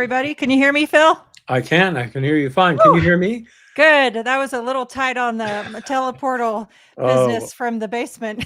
everybody. Can you hear me, Phil? I can hear you fine. Can you hear me? Good. That was a little tight on the teleportal business from the basement.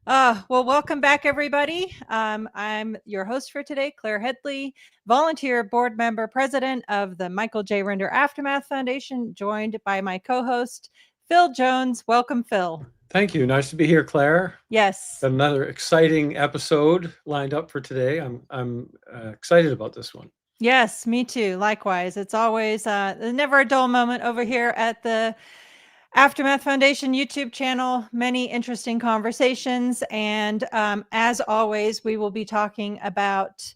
Well, welcome back, everybody. I'm your host for today, Claire Headley, volunteer board member, president of the Michael J. Rinder Aftermath Foundation, joined by my co-host, Phil Jones. Welcome, Phil. Thank you. Nice to be here, Claire. Yes. Another exciting episode lined up for today. I'm excited about this one. Yes, me too. Likewise. It's always never a dull moment over here at the Aftermath Foundation YouTube channel. Many interesting conversations. And as always, we will be talking about,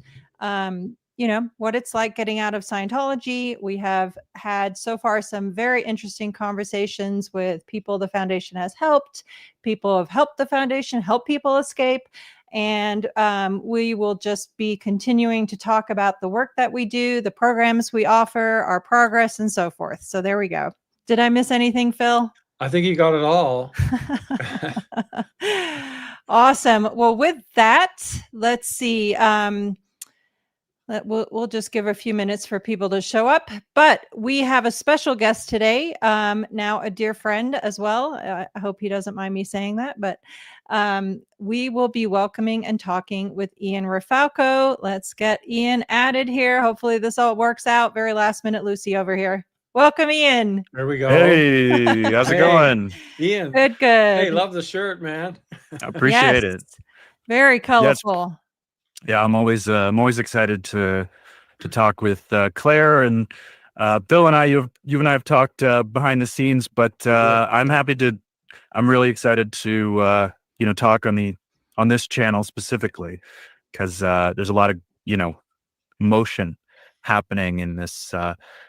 what it's like getting out of Scientology. We have had so far some very interesting conversations with people the foundation has helped. People have helped the foundation help people escape. And we will just be continuing to talk about the work that we do, the programs we offer, our progress, and so forth. So there we go. Did I miss anything, Phil? I think you got it all. Awesome. Well, with that, let's see. We'll just give a few minutes for people to show up, but we have a special guest today. Now a dear friend as well. I hope he doesn't mind me saying that, but we will be welcoming and talking with Ian Rafalko. Let's get Ian added here. Hopefully this all works out. Very last minute, Lucy over here. Welcome, Ian. There we go. Hey, how's it going? Ian. Good. Hey, love the shirt, man. I appreciate it. Very colorful. Yeah, I'm always excited to talk with Claire and Bill and I. You and I have talked behind the scenes, but I'm really excited to talk on this channel specifically because there's a lot of motion happening in this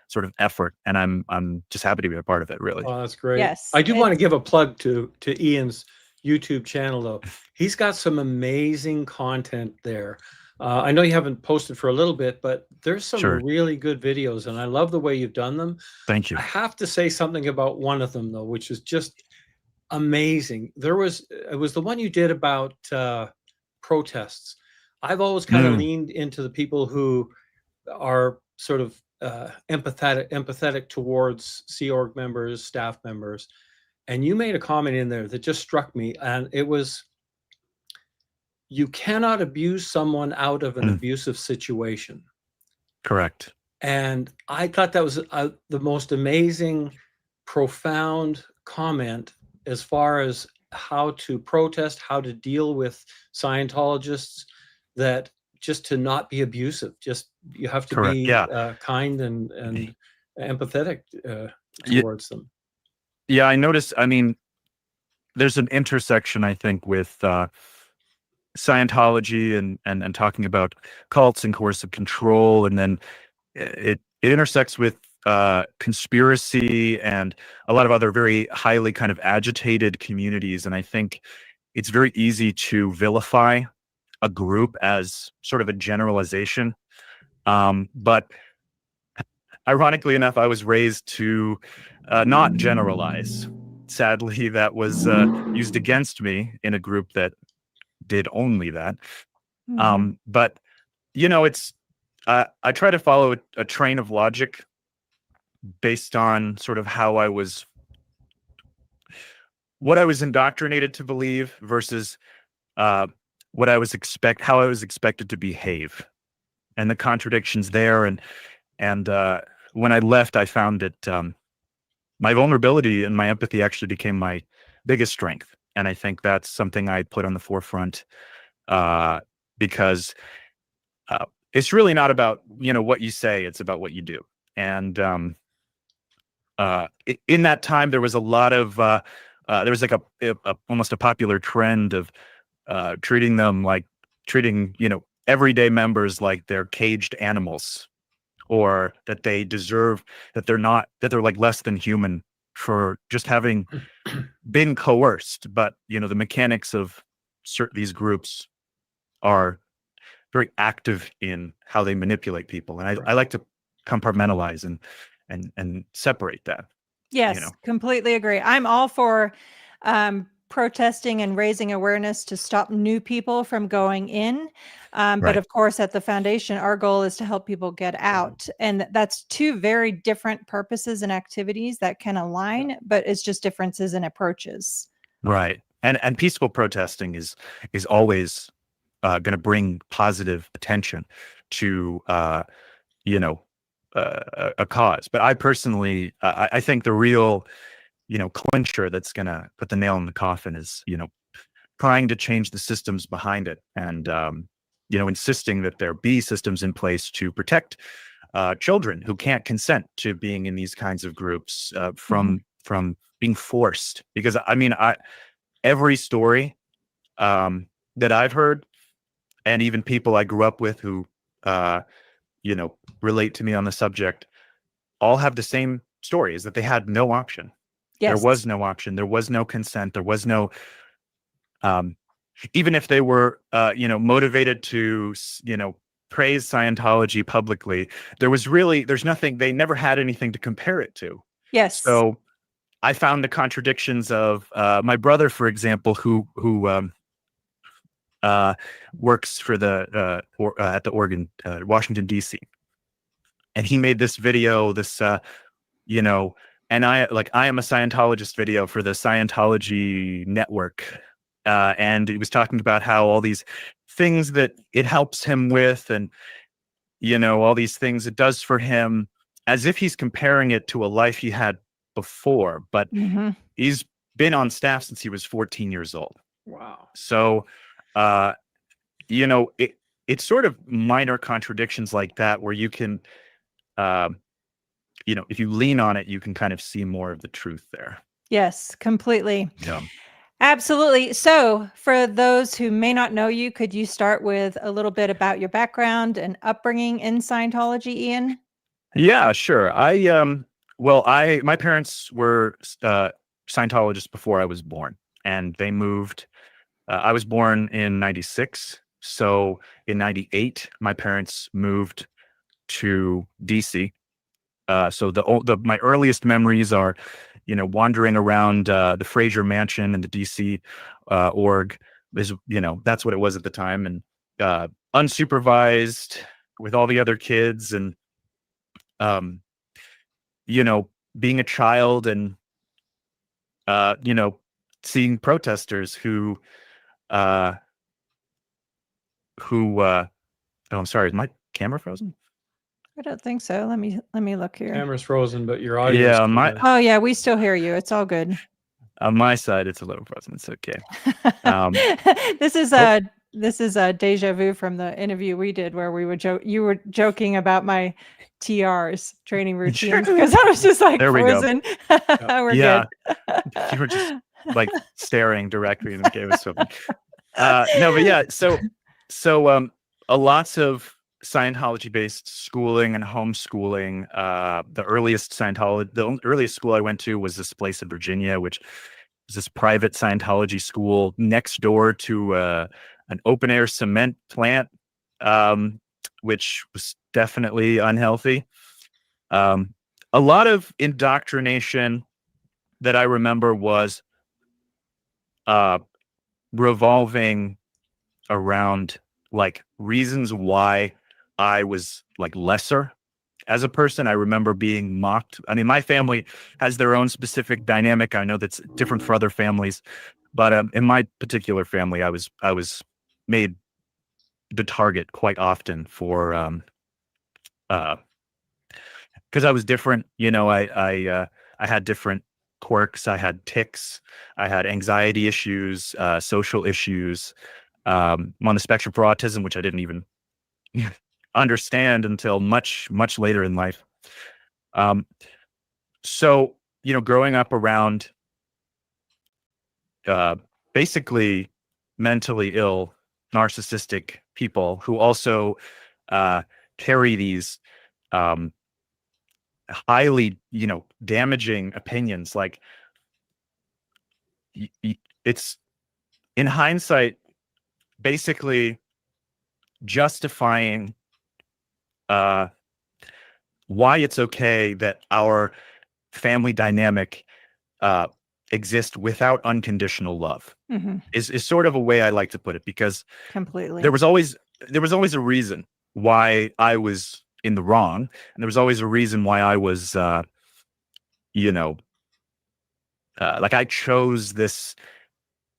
sort of effort, and I'm just happy to be a part of it. Really. Oh, that's great. Yes, I do want to give a plug to Ian's YouTube channel, though. He's got some amazing content there. I know you haven't posted for a little bit, but there's some really good videos, and I love the way you've done them. Thank you. I have to say something about one of them, though, which is just amazing. It was the one you did about protests. I've always kind of leaned into the people who are sort of empathetic towards Sea Org members, staff members. And you made a comment in there that just struck me, and it was, you cannot abuse someone out of an abusive situation. Correct. And I thought that was the most amazing, profound comment as far as how to protest, how to deal with Scientologists, that just to not be abusive, just you have to be kind and empathetic towards them. Yeah, I noticed. I mean, there's an intersection, I think, with Scientology and talking about cults and coercive control, and then it intersects with conspiracy and a lot of other very highly kind of agitated communities. And I think it's very easy to vilify a group as sort of a generalization. But ironically enough, I was raised to not generalize. Sadly, that was used against me in a group that did only that. But it's I try to follow a train of logic based on sort of what I was indoctrinated to believe versus how I was expected to behave, and the contradictions there. And when I left, I found that my vulnerability and my empathy actually became my biggest strength. And I think that's something I put on the forefront because it's really not about, what you say, it's about what you do. And in that time, there was a lot of, there was like almost a popular trend of treating everyday members like they're caged animals, or that they deserve, that they're like less than human for just having been coerced. But the mechanics of these groups are very active in how they manipulate people, and I like to compartmentalize and separate that. Yes, completely agree. I'm all for protesting and raising awareness to stop new people from going in. But Right. of course, at the foundation, our goal is to help people get out. And that's two very different purposes and activities that can align, but it's just differences in approaches. Right. And peaceful protesting is always going to bring positive attention to a cause. But I personally, I think the real clincher that's going to put the nail in the coffin is trying to change the systems behind it, and insisting that there be systems in place to protect children who can't consent to being in these kinds of groups from being forced. Because I mean, every story that I've heard, and even people I grew up with who, relate to me on the subject, all have the same story: is that they had no option. Yes. There was no option. There was no consent. There was no, even if they were, motivated to, praise Scientology publicly, there's nothing, they never had anything to compare it to. Yes. So I found the contradictions of my brother, for example, who works for at the Washington D.C. and he made this video, and I am a Scientologist video for the Scientology network, and he was talking about how all these things that it helps him with, and all these things it does for him, as if he's comparing it to a life he had before, but he's been on staff since he was 14 years old. Wow. So, it's sort of minor contradictions like that where you can, if you lean on it, you can kind of see more of the truth there. Yes, completely. Yeah. Absolutely. So for those who may not know you, could you start with a little bit about your background and upbringing in Scientology, Ian? Yeah, sure. My parents were Scientologists before I was born, and they moved. I was born in 96. So in 98, my parents moved to DC. So my earliest memories are, wandering around the Fraser Mansion and the DC org. That's what it was at the time, and unsupervised with all the other kids, and being a child, and seeing protesters who oh, I'm sorry, is my camera frozen? I don't think so. Let me look here. Camera's frozen, but your audio. Yeah, oh yeah, we still hear you. It's all good. On my side, it's a little frozen. It's okay. This is a deja vu from the interview we did where we were you were joking about my TRs, training routines, because I was just like, there we frozen. Go. We're good. You were just like staring directly in the game or something. No, but yeah, so lots of Scientology-based schooling and homeschooling. The earliest school I went to was this place in Virginia, which was this private Scientology school next door to an open-air cement plant, which was definitely unhealthy. A lot of indoctrination that I remember was revolving around like reasons why I was like lesser as a person. I remember being mocked. I mean, my family has their own specific dynamic. I know that's different for other families, but in my particular family, I was made the target quite often for because I was different. I had different quirks. I had tics. I had anxiety issues, social issues. I'm on the spectrum for autism, which I didn't even understand until much, much later in life. So, growing up around basically mentally ill, narcissistic people who also carry these highly, damaging opinions. Like, it's in hindsight, basically justifying why it's okay that our family dynamic exist without unconditional love. Mm-hmm. Is sort of a way I like to put it, because Completely. there was always a reason why I was in the wrong, and there was always a reason why I was like I chose this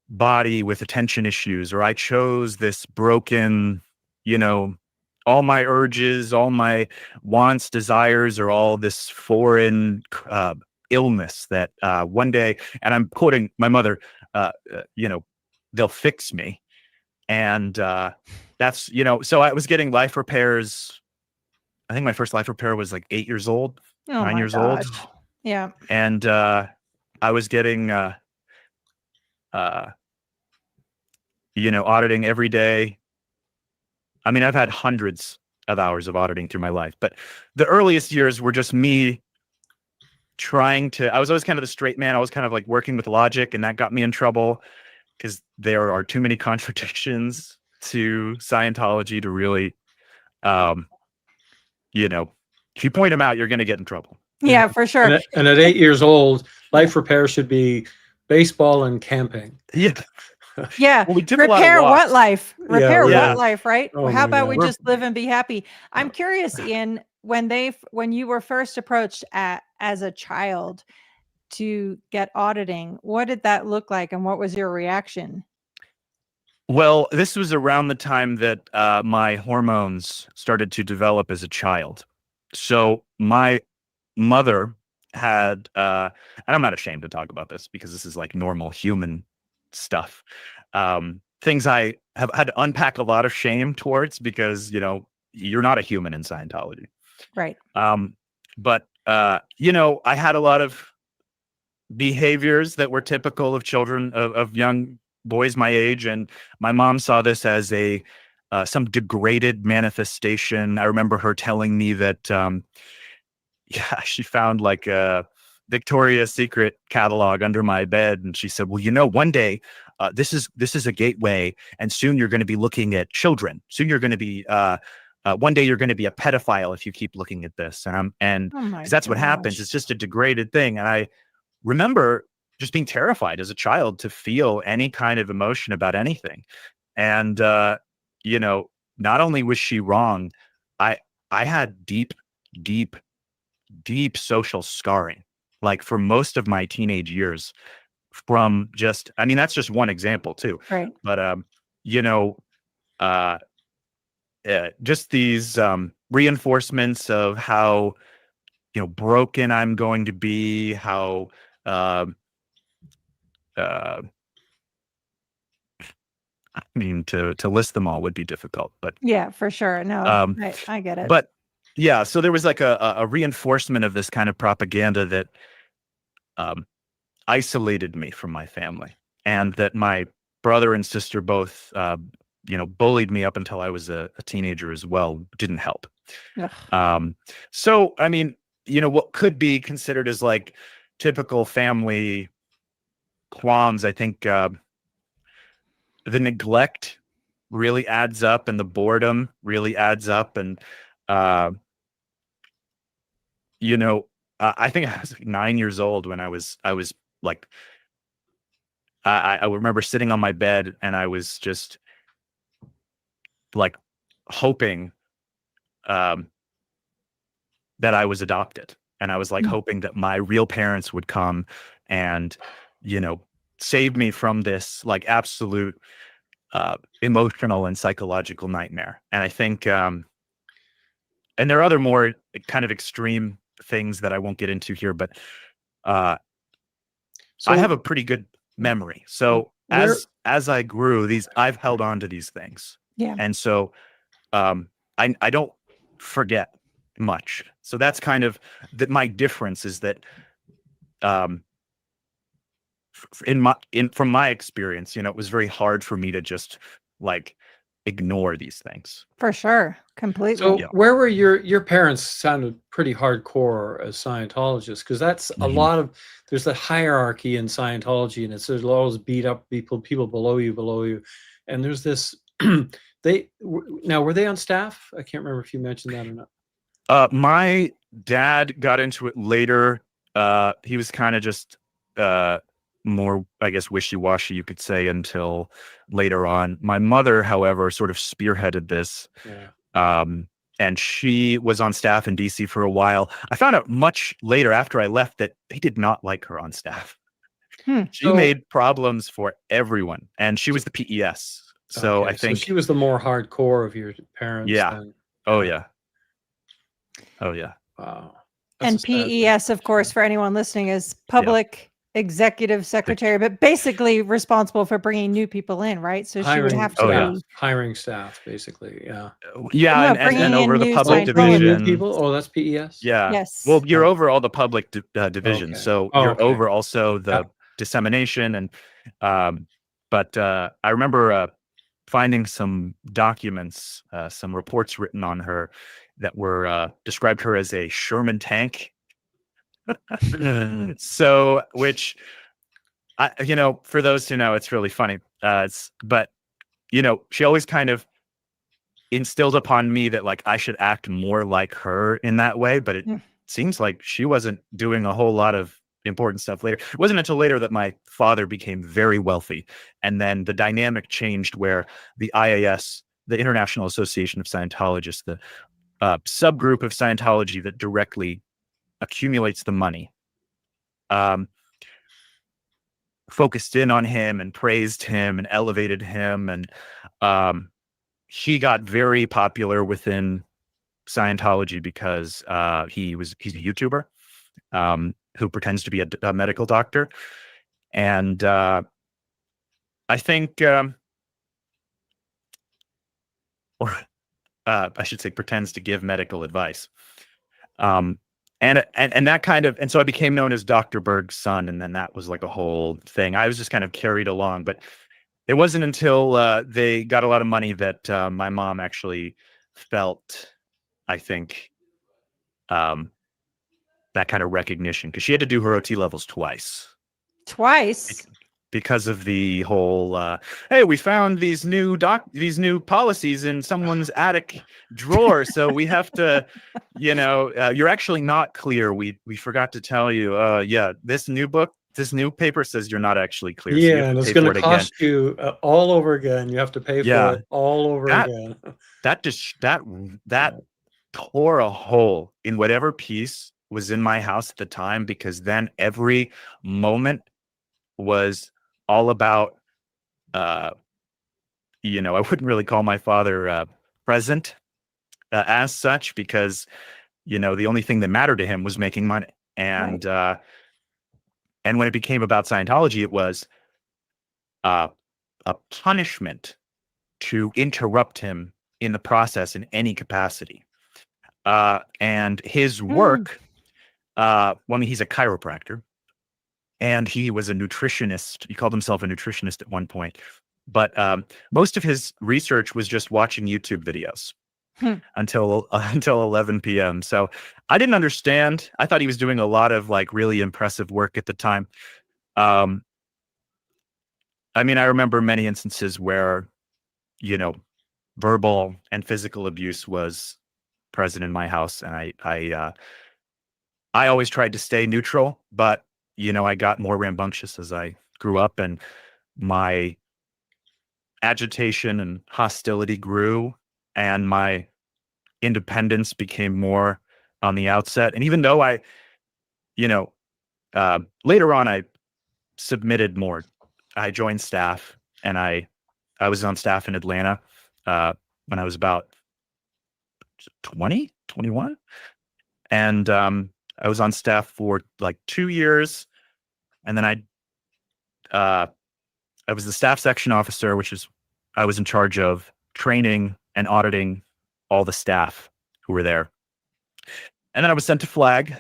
body with attention issues, or I chose this broken, all my urges, all my wants, desires, or all this foreign illness that one day, and I'm quoting my mother, they'll fix me. And that's, so I was getting life repairs. I think my first life repair was like 8 years old, Oh 9 my years old. gosh. Yeah. And I was getting, auditing every day. I mean, I've had hundreds of hours of auditing through my life, but the earliest years were just me I was always kind of the straight man. I was kind of like working with logic, and that got me in trouble because there are too many contradictions to Scientology to really, if you point them out, you're going to get in trouble. Yeah, for sure. And at 8 years old, life repair should be baseball and camping. Yeah. Yeah. Well, we took a lot of Repair what walks. life? Repair really. what life, right? Oh How my about we God. just live and be happy? I'm curious, Ian, when you were first approached as a child to get auditing, what did that look like, and what was your reaction? Well, this was around the time that my hormones started to develop as a child. So my mother had, and I'm not ashamed to talk about this because this is like normal human stuff. Things I have had to unpack a lot of shame towards because, you're not a human in Scientology. Right. But I had a lot of behaviors that were typical of children, of young boys my age, and my mom saw this as some degraded manifestation. I remember her telling me that she found like a Victoria's Secret catalog under my bed, and she said, well, one day this is a gateway, and soon you're going to be looking at children. Soon you're going to be one day you're going to be a pedophile if you keep looking at this. And Oh my because that's what happens. gosh. It's just a degraded thing. And I remember just being terrified as a child to feel any kind of emotion about anything. And not only was she wrong, I had deep, deep, deep social scarring, like for most of my teenage years, from just, I mean, that's just one example too. Right. But just these reinforcements of how broken I'm going to be, how I mean, to list them all would be difficult, but Yeah, for sure. No, I get it. But yeah, so there was like a reinforcement of this kind of propaganda that isolated me from my family, and that my brother and sister both, bullied me up until I was a teenager as well. Didn't help. Ugh. So, I mean, what could be considered as like typical family qualms, I think the neglect really adds up, and the boredom really adds up. And, I think I was like 9 years old when I was like, I remember sitting on my bed, and I was just like hoping that I was adopted. And I was like hoping that my real parents would come and, save me from this like absolute emotional and psychological nightmare. And I think, and there are other more kind of extreme things that I won't get into here, but I have a pretty good memory. So as I grew, I've held on to these things. Yeah. And so I don't forget much. So that's kind of my difference, is that from my experience, it was very hard for me to just like ignore these things. For sure. Completely. So where were your parents? Sounded pretty hardcore as Scientologists, because that's a lot of, there's that hierarchy in Scientology, and there's always beat up people below you. And there's this, now, were they on staff? I can't remember if you mentioned that or not. My dad got into it later. He was kind of just more, I guess, wishy-washy, you could say, until later on. My mother, however, sort of spearheaded this. Yeah. And she was on staff in DC for a while. I found out much later after I left that they did not like her on staff. She So- made problems for everyone, and she was the PES. So okay, I think she was the more hardcore of your parents. Yeah. Then. Oh yeah. Oh yeah. Wow. And That's a sad thing. PES, of course, for anyone listening, is Public Executive Secretary, but basically responsible for bringing new people in, right? So she would Hiring, have to yeah. be hiring staff, basically. Yeah. Yeah, No, and bringing over in the new public Scientology. Bringing new division. people. Oh, that's PES. Yeah. Yes. Well, you're over all the public division, Okay. so Oh, you're okay. over also the dissemination and. But I remember finding some documents, some reports written on her that were described her as a Sherman tank. So, which for those who know, it's really funny. But she always kind of instilled upon me that like I should act more like her in that way. But it seems like she wasn't doing a whole lot of important stuff later. It wasn't until later that my father became very wealthy, and then the dynamic changed where the IAS, the International Association of Scientologists, the subgroup of Scientology that directly accumulates the money, focused in on him and praised him and elevated him, and he got very popular within Scientology because he's a YouTuber who pretends to be a medical doctor, and I think, or I should say, pretends to give medical advice. And that kind of, and so I became known as Dr. Berg's son, and then that was like a whole thing. I was just kind of carried along, but it wasn't until they got a lot of money that my mom actually felt, I think, that kind of recognition, because she had to do her OT levels twice. Because of the whole, hey, we found these new policies in someone's attic drawer, so we have to, you're actually not clear. We forgot to tell you, this new paper says you're not actually clear. Yeah, so you have and to it's pay going for to it again. cost you all over again. You have to pay for it all over again. That tore a hole in whatever piece was in my house at the time, because then every moment was all about, I wouldn't really call my father present as such, because, the only thing that mattered to him was making money. And, and when it became about Scientology, it was a punishment to interrupt him in the process in any capacity. And his work, he's a chiropractor, and he was a nutritionist. He called himself a nutritionist at one point. But most of his research was just watching YouTube videos until 11 p.m. So I didn't understand. I thought he was doing a lot of like really impressive work at the time. I remember many instances where, verbal and physical abuse was present in my house, and I always tried to stay neutral, but I got more rambunctious as I grew up, and my agitation and hostility grew, and my independence became more on the outset. And even though later on I submitted more, I joined staff, and I was on staff in Atlanta when I was about 20, 21. And I was on staff for like 2 years, and then I was the staff section officer, I was in charge of training and auditing all the staff who were there. And then I was sent to Flag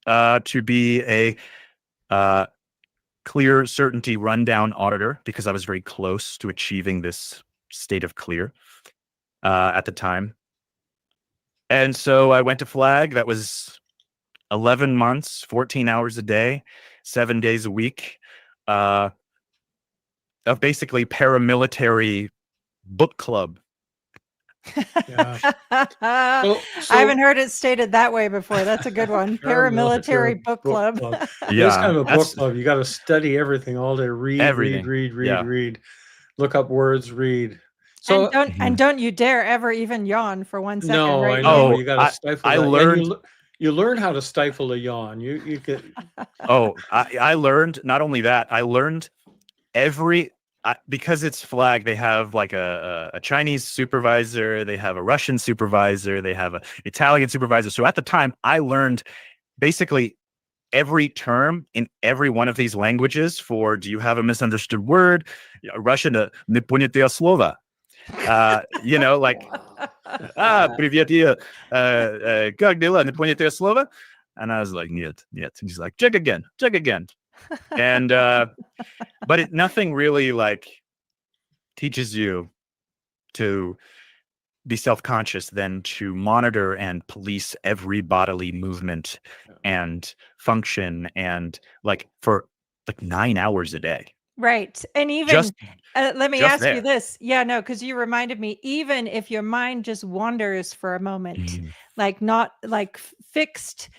to be a clear certainty rundown auditor, because I was very close to achieving this state of clear at the time. And so I went to Flag. That was 11 months, 14 hours a day, 7 days a week, of basically paramilitary book club Yeah. I haven't heard it stated that way before. That's a good one. Paramilitary book club. It's kind of a book that's club. You got to study everything all day. Read, everything. read. Look up words, read. So And don't you dare ever even yawn for 1 second, no, right? I know. Oh, You got to stifle I that. learned. And you learn how to stifle a yawn. You get. Oh, I learned not only that, I learned because it's flag, they have like a Chinese supervisor, they have a Russian supervisor, they have an Italian supervisor. So at the time, I learned basically every term in every one of these languages for, do you have a misunderstood word? Russian, не понятые слова. You know, like, привет, как дела, не понятые слова? And I was like, нет. And he's like, check again. And, but nothing really like teaches you to be self-conscious than to monitor and police every bodily movement and function, and like for like 9 hours a day. Right. And even Just let me just ask you there. this. Yeah, no, because you reminded me, even if your mind just wanders for a moment, like not like fixed,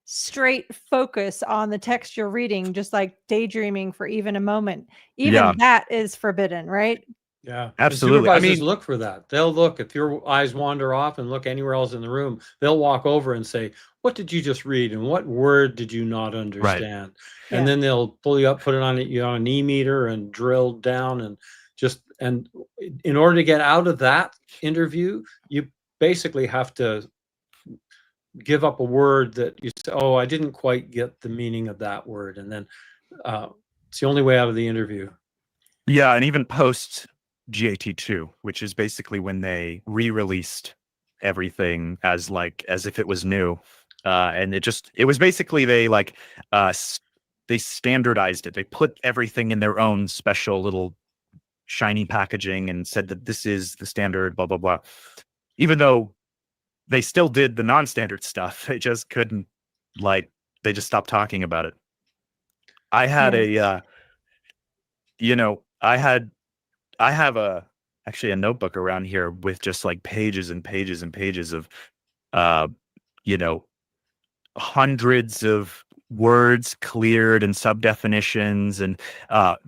straight focus on the text you're reading, just like daydreaming for even a moment, even that is forbidden, right? Yeah, Absolutely. I mean, look for that. They'll look if your eyes wander off and look anywhere else in the room. They'll walk over and say, "What did you just read? And what word did you not understand?" And then they'll pull you up, put it on an e-meter, and drill down and in order to get out of that interview, you basically have to give up a word that you say, "Oh, I didn't quite get the meaning of that word," and then it's the only way out of the interview. Yeah, and even post GAT2, which is basically when they re-released everything as if it was new, and it was basically they standardized it. They put everything in their own special little shiny packaging and said that this is the standard, blah blah blah. Even though they still did the non-standard stuff, they just couldn't they just stopped talking about it. I had I have actually a notebook around here with just like pages and pages and pages of, you know, hundreds of words cleared and sub definitions, and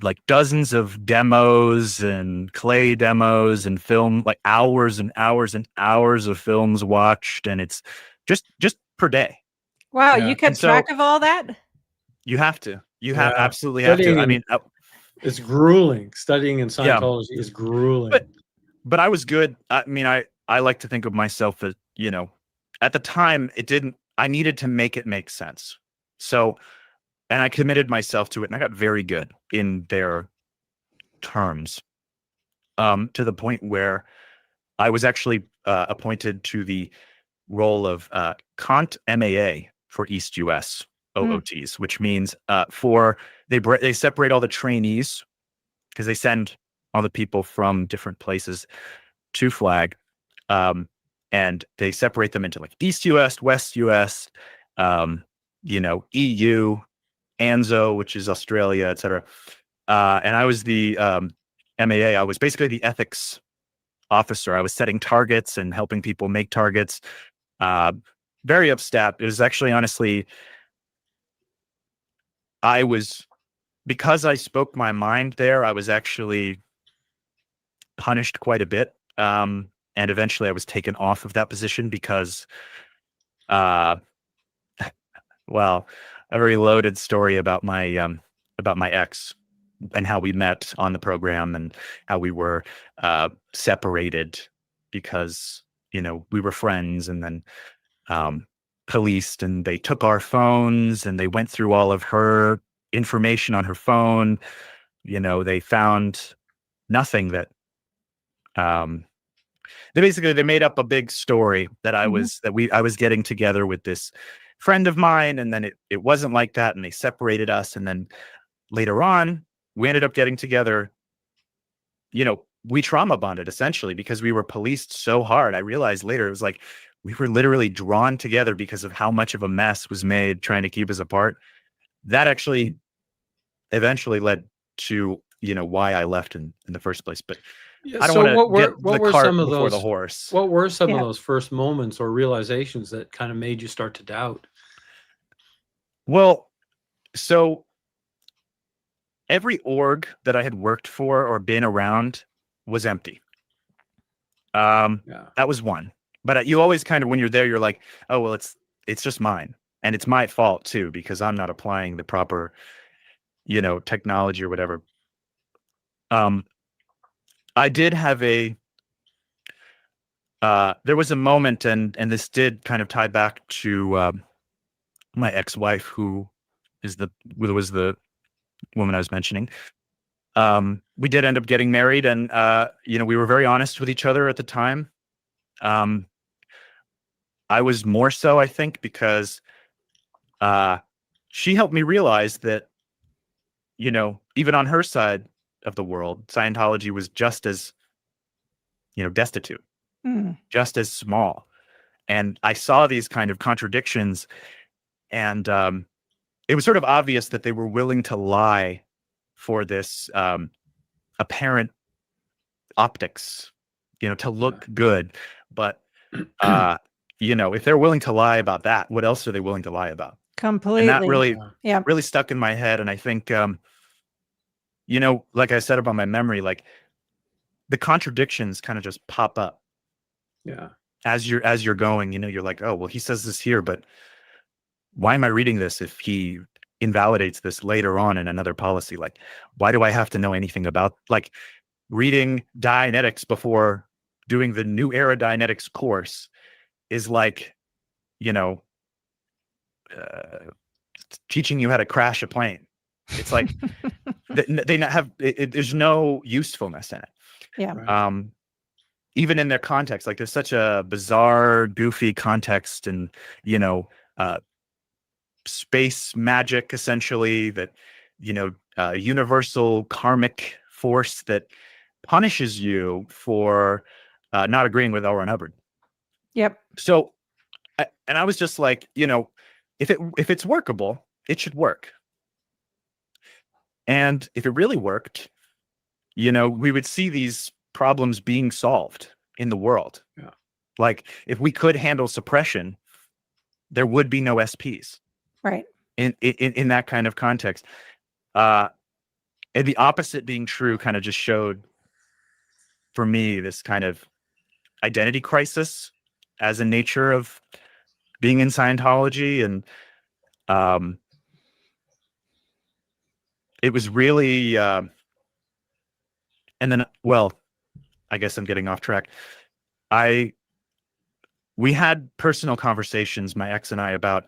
like dozens of demos and clay demos and film, like hours and hours and hours of films watched. And it's just per day. Wow. You kept track of all that? You have to. You absolutely have to. I mean, it's grueling. Studying in Scientology is grueling. But I was good. I mean, I like to think of myself as, at the time I needed to make it make sense. So, and I committed myself to it, and I got very good in their terms, to the point where I was actually appointed to the role of Cont MAA for East US OOTs, which means they separate all the trainees, because they send all the people from different places to flag, and they separate them into like East US, West US, EU, ANZO, which is Australia, etc. And I was the MAA. I was basically the ethics officer. I was setting targets and helping people make targets. Very upstat. It was actually, honestly, because I spoke my mind there, I was actually punished quite a bit. And eventually I was taken off of that position because, well, a very loaded story about my ex and how we met on the program and how we were separated because, we were friends, and then policed, and they took our phones and they went through all of her information on her phone. They found nothing that they made up a big story that I was getting together with this friend of mine, and then it wasn't like that, and they separated us. And then later on we ended up getting together. We trauma bonded essentially because we were policed so hard. I realized later it was like we were literally drawn together because of how much of a mess was made trying to keep us apart. That actually eventually led to why I left in the first place. But Yeah, I don't so want to get what the were cart some of before the those horse. what were some of Yeah. those first moments or realizations that kind of made you start to doubt? Well, so every org that I had worked for or been around was empty. Yeah. That was one. But you always kind of, when you're there, you're like, oh, well, it's just mine. And it's my fault too, because I'm not applying the proper, technology or whatever. I did have there was a moment, and this did kind of tie back to my ex-wife, who was the woman I was mentioning. We did end up getting married, and we were very honest with each other at the time. I was more so, I think, because she helped me realize that, even on her side of the world, Scientology was just as, destitute, just as small. And I saw these kind of contradictions, and it was sort of obvious that they were willing to lie for this apparent optics, to look good. But if they're willing to lie about that, what else are they willing to lie about? And that Completely. Yeah. really stuck in my head. And I think, like I said about my memory, like the contradictions kind of just pop up. Yeah. As you're going, you're like, oh, well, he says this here, but why am I reading this if he invalidates this later on in another policy? Like, why do I have to know anything about, like, reading Dianetics before doing the New Era Dianetics course is like, teaching you how to crash a plane. It's like they not have there's no usefulness in it. Yeah. Right. Even in their context, like there's such a bizarre, goofy context, and space magic, essentially, that universal karmic force that punishes you for not agreeing with L. Ron Hubbard. Yep. So, and I was just like, if it's workable, it should work. And if it really worked, we would see these problems being solved in the world. Yeah. Like if we could handle suppression, there would be no SPs. Right. In that kind of context. And the opposite being true kind of just showed for me this kind of identity crisis as a nature of being in Scientology. And it was really, and then, well, I guess I'm getting off track. We had personal conversations, my ex and I, about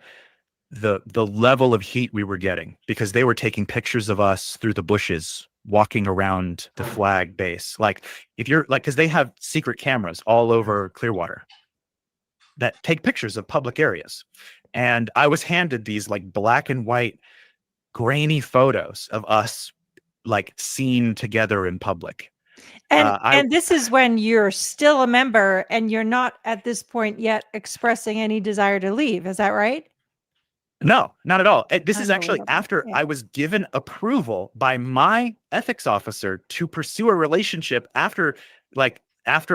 the level of heat we were getting, because they were taking pictures of us through the bushes walking around the flag base. Like if you're like, because they have secret cameras all over Clearwater that take pictures of public areas. And I was handed these like black and white grainy photos of us like seen together in public. And this is when you're still a member and you're not at this point yet expressing any desire to leave. Is that right? No, not at all. This is actually Unbelievable. after Yeah. I was given approval by my ethics officer to pursue a relationship after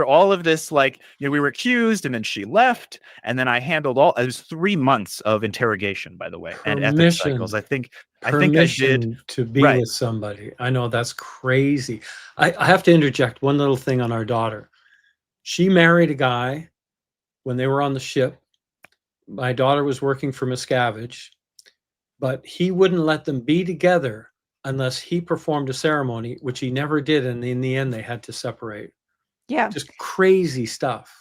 all of this, like, we were accused, and then she left, and then I handled it was 3 months of interrogation, by the way, and ethics cycles. I think I did to be right. with somebody. I know, that's crazy. I have to interject one little thing on our daughter. She married a guy when they were on the ship. My daughter was working for Miscavige, but he wouldn't let them be together unless he performed a ceremony, which he never did. And in the end, they had to separate. Yeah. Just crazy stuff.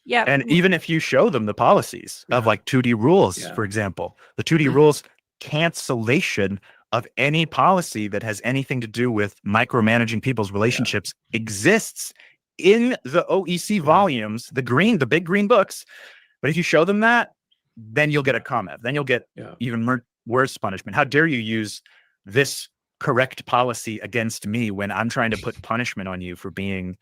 Yeah. And even if you show them the policies of like 2D rules, for example, the 2D rules cancellation of any policy that has anything to do with micromanaging people's relationships exists in the OEC volumes, the big green books. But if you show them that, then you'll get a comment. Then you'll get even worse punishment. How dare you use this correct policy against me when I'm trying to put punishment on you for being,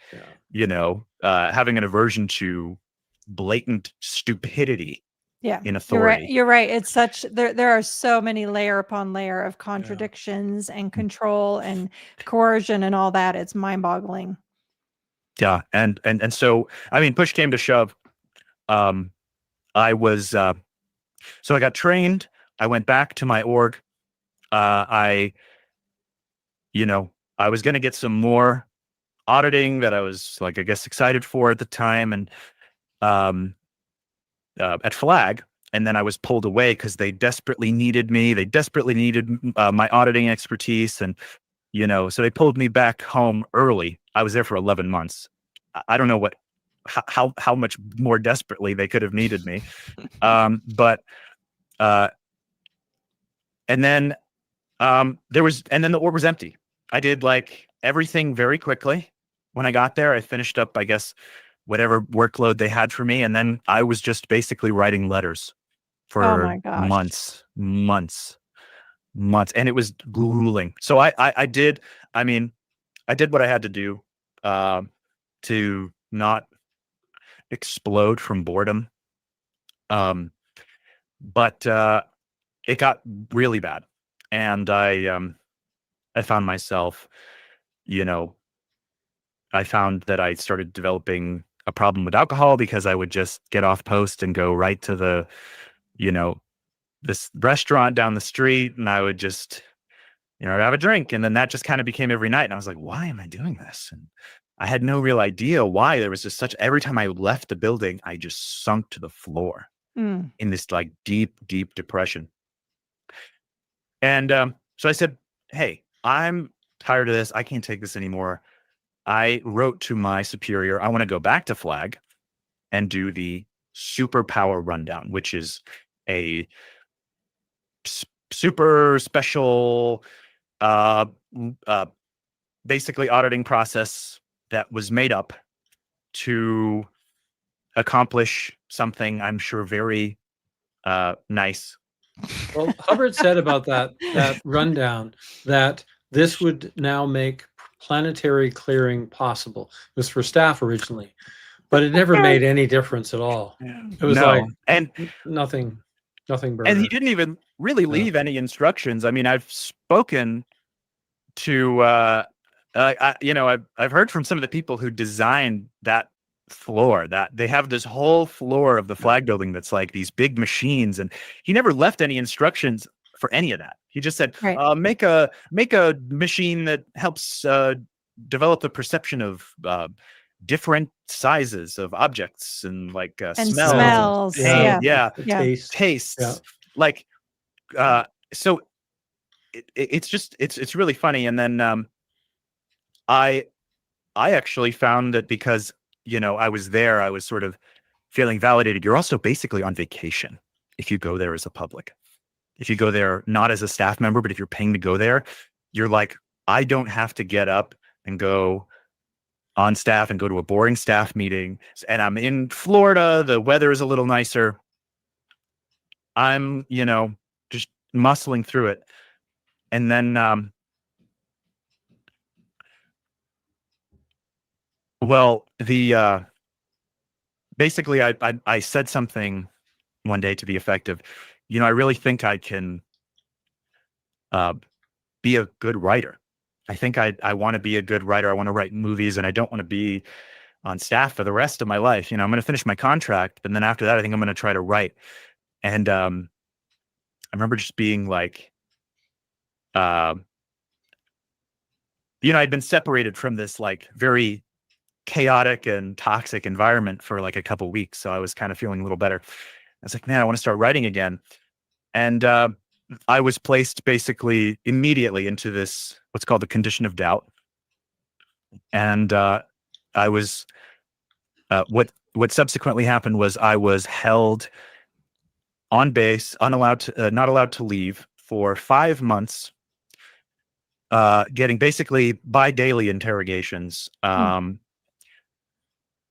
having an aversion to blatant stupidity in authority. You're right. It's such, there are so many layer upon layer of contradictions and control and coercion and all that. It's mind boggling. Yeah. And so, I mean, push came to shove. I was, so I got trained. I went back to my org. I, you know, I was going to get some more auditing that I was like, I guess, excited for at the time. And, um, at Flag, and then I was pulled away because they desperately needed me. They desperately needed my auditing expertise, and so they pulled me back home early. I was there for 11 months. I don't know how much more desperately they could have needed me, but and then and then the org was empty. I did like everything very quickly. When I got there, I finished up, I guess, whatever workload they had for me, and then I was just basically writing letters Oh my for gosh. months, and it was grueling. So I did. I mean, I did what I had to do to not explode from boredom. But it got really bad, and I found myself, you know, I found that I started developing a problem with alcohol because I would just get off post and go right to the, you know, this restaurant down the street, and I would just, I'd have a drink, and then that just kind of became every night. And I was like, why am I doing this? And I had no real idea why. There was just every time I left the building, I just sunk to the floor in this like deep, deep depression. And so I said, hey, I'm tired of this. I can't take this anymore. I wrote to my superior, I want to go back to Flag and do the superpower rundown, which is a super special, basically auditing process that was made up to accomplish something I'm sure very nice. Well, Hubbard said about that rundown that this would now make planetary clearing possible. It was for staff originally, but it never made any difference at all. It was like nothing burger. And he didn't even really leave any instructions. I mean, I've spoken to I've heard from some of the people who designed that floor, that they have this whole floor of the Flag building that's like these big machines, and he never left any instructions for any of that. He just said, make a machine that helps develop the perception of different sizes of objects and like and smells, smells. tastes, like so it's really funny. And then I actually found that because I was there, I was sort of feeling validated. You're also basically on vacation if you go there as a public. If you go there not as a staff member, but if you're paying to go there, you're like, I don't have to get up and go on staff and go to a boring staff meeting. And I'm in Florida, the weather is a little nicer. I'm, just muscling through it. And then well, the basically I said something one day to the effect of, I really think I can be a good writer. I think I want to be a good writer. I want to write movies, and I don't want to be on staff for the rest of my life. I'm going to finish my contract, and then after that, I think I'm going to try to write. And I remember just being like, I'd been separated from this like very chaotic and toxic environment for like a couple weeks, so I was kind of feeling a little better. I was like, man, I want to start writing again. And I was placed basically immediately into this, what's called the condition of doubt. And I was, what subsequently happened was I was held on base, not allowed to leave for 5 months, getting basically bi-daily interrogations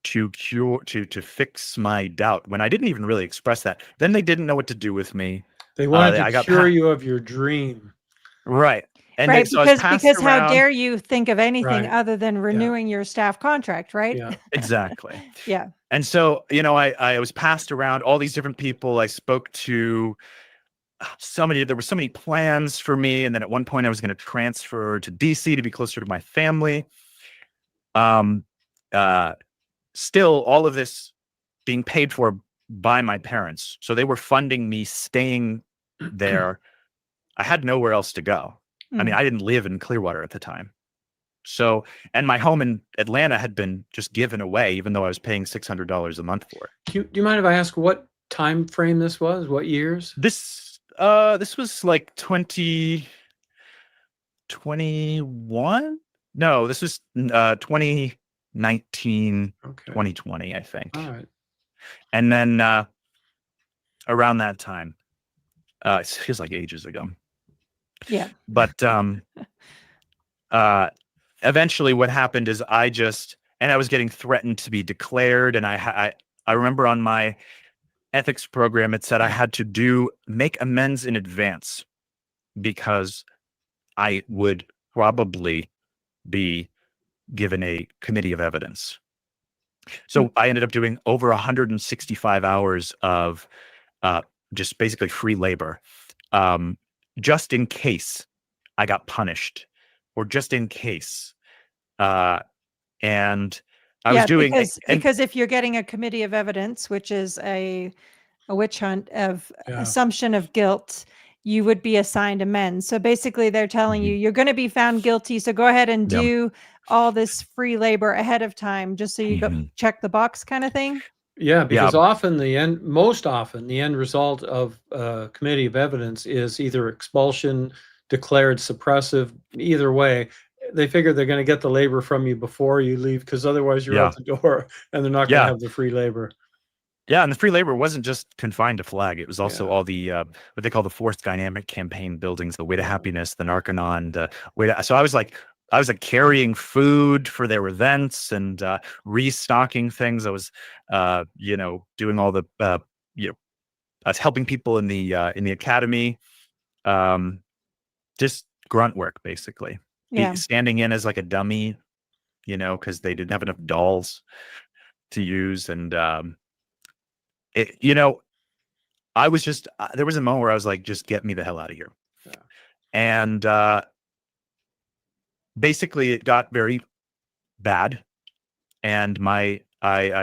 to fix my doubt, when I didn't even really express that. Then they didn't know what to do with me. They wanted to cure you of your dream. Right. And right, so because how dare you think of anything other than renewing your staff contract, right? Yeah. Exactly. Yeah. And so, I was passed around all these different people. I spoke to there were so many plans for me. And then at one point I was going to transfer to DC to be closer to my family. still all of this being paid for by my parents. So they were funding me staying there. I had nowhere else to go. I mean, I didn't live in Clearwater at the time. So, and my home in Atlanta had been just given away, even though I was paying $600 a month for it. Do you mind if I ask what time frame this was? What years? This was like 2021. No, this was 2019, Okay. 2020, I think. All right. And then around that time, it feels like ages ago. Yeah. But eventually what happened is I was getting threatened to be declared. And I remember on my ethics program, it said I had to make amends in advance because I would probably be given a committee of evidence. So I ended up doing over 165 hours of just basically free labor, just in case I got punished, or just in case. And I was doing because if you're getting a committee of evidence, which is a witch hunt of assumption of guilt, you would be assigned amends. So basically they're telling you, you're going to be found guilty. So go ahead and do all this free labor ahead of time, just so you go check the box kind of thing. Yeah, because most often the end result of a committee of evidence is either expulsion, declared suppressive. Either way, they figure they're going to get the labor from you before you leave, because otherwise you're out the door and they're not going to have the free labor. Yeah, and the free labor wasn't just confined to Flag. It was also all the what they call the Fourth Dynamic campaign buildings, the Way to Happiness, the Narconon, the Way to. So I was like carrying food for their events and restocking things. I was, doing all the, I was helping people in the academy, just grunt work basically. Yeah, standing in as like a dummy, because they didn't have enough dolls to use, and I was just there was a moment where I was like, just get me the hell out of here. Yeah. And basically it got very bad, and I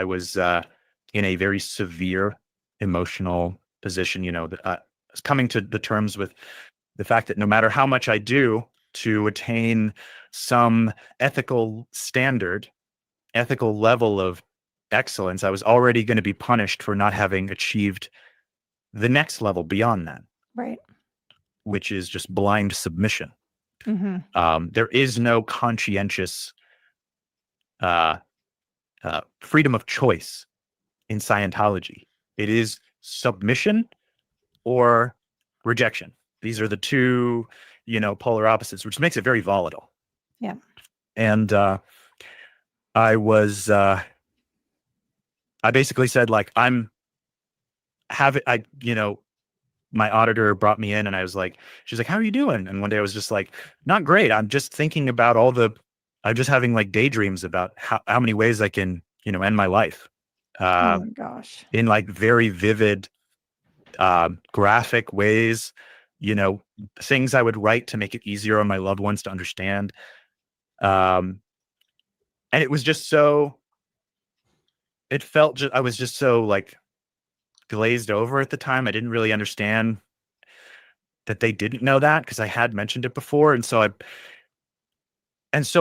was in a very severe emotional position. That I was coming to the terms with the fact that no matter how much I do to attain some ethical level of excellence, I was already going to be punished for not having achieved the next level beyond that, right? Which is just blind submission. Mm-hmm. There is no conscientious freedom of choice in Scientology. It is submission or rejection. These are the two, polar opposites, which makes it very volatile. Yeah. And I basically said, like, my auditor brought me in and I was like, she's like, how are you doing? And one day I was just like, not great. I'm just thinking about I'm just having like daydreams about how many ways I can, end my life. Oh my gosh. In like very vivid, graphic ways, things I would write to make it easier on my loved ones to understand. And it was just I was just so like glazed over at the time. I didn't really understand that they didn't know that, because I had mentioned it before. And so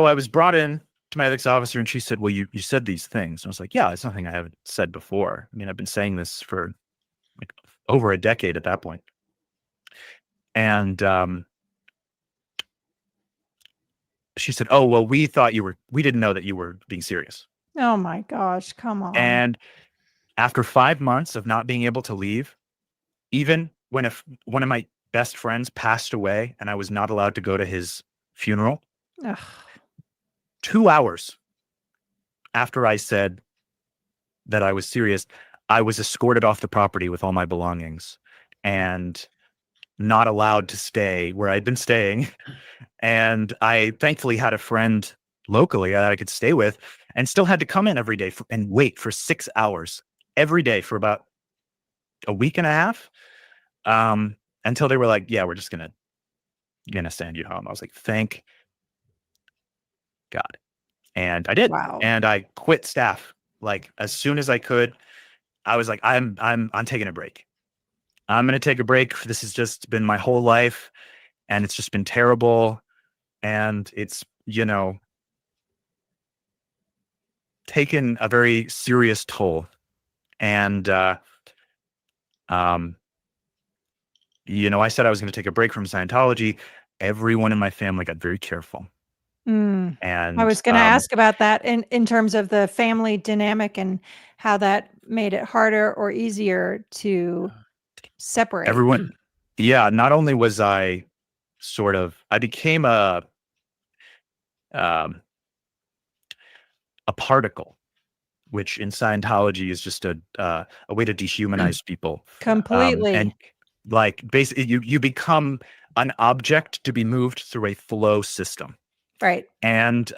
I was brought in to my ethics officer, and she said, well, you said these things. And I was like, yeah, it's nothing I haven't said before. I mean, I've been saying this for like over a decade at that point. And she said, oh, well, we didn't know that you were being serious. Oh my gosh, come on. And after 5 months of not being able to leave, even when one of my best friends passed away and I was not allowed to go to his funeral, 2 hours after I said that I was serious, I was escorted off the property with all my belongings and not allowed to stay where I'd been staying. And I thankfully had a friend locally that I could stay with, and still had to come in every day and wait for 6 hours every day for about a week and a half, until they were like, yeah, we're just gonna send you home. I was like, thank God. And I did. Wow. And I quit staff like as soon as I could. I was like, I'm taking a break. I'm going to take a break. This has just been my whole life, and it's just been terrible. And it's, taken a very serious toll. And, I said I was going to take a break from Scientology. Everyone in my family got very careful. I And was going to ask about that in terms of the family dynamic and how that made it harder or easier to separate. everyone, yeah, not only was I became a particle, which in Scientology is just a way to dehumanize people. Completely. And like basically you become an object to be moved through a flow system. Right. And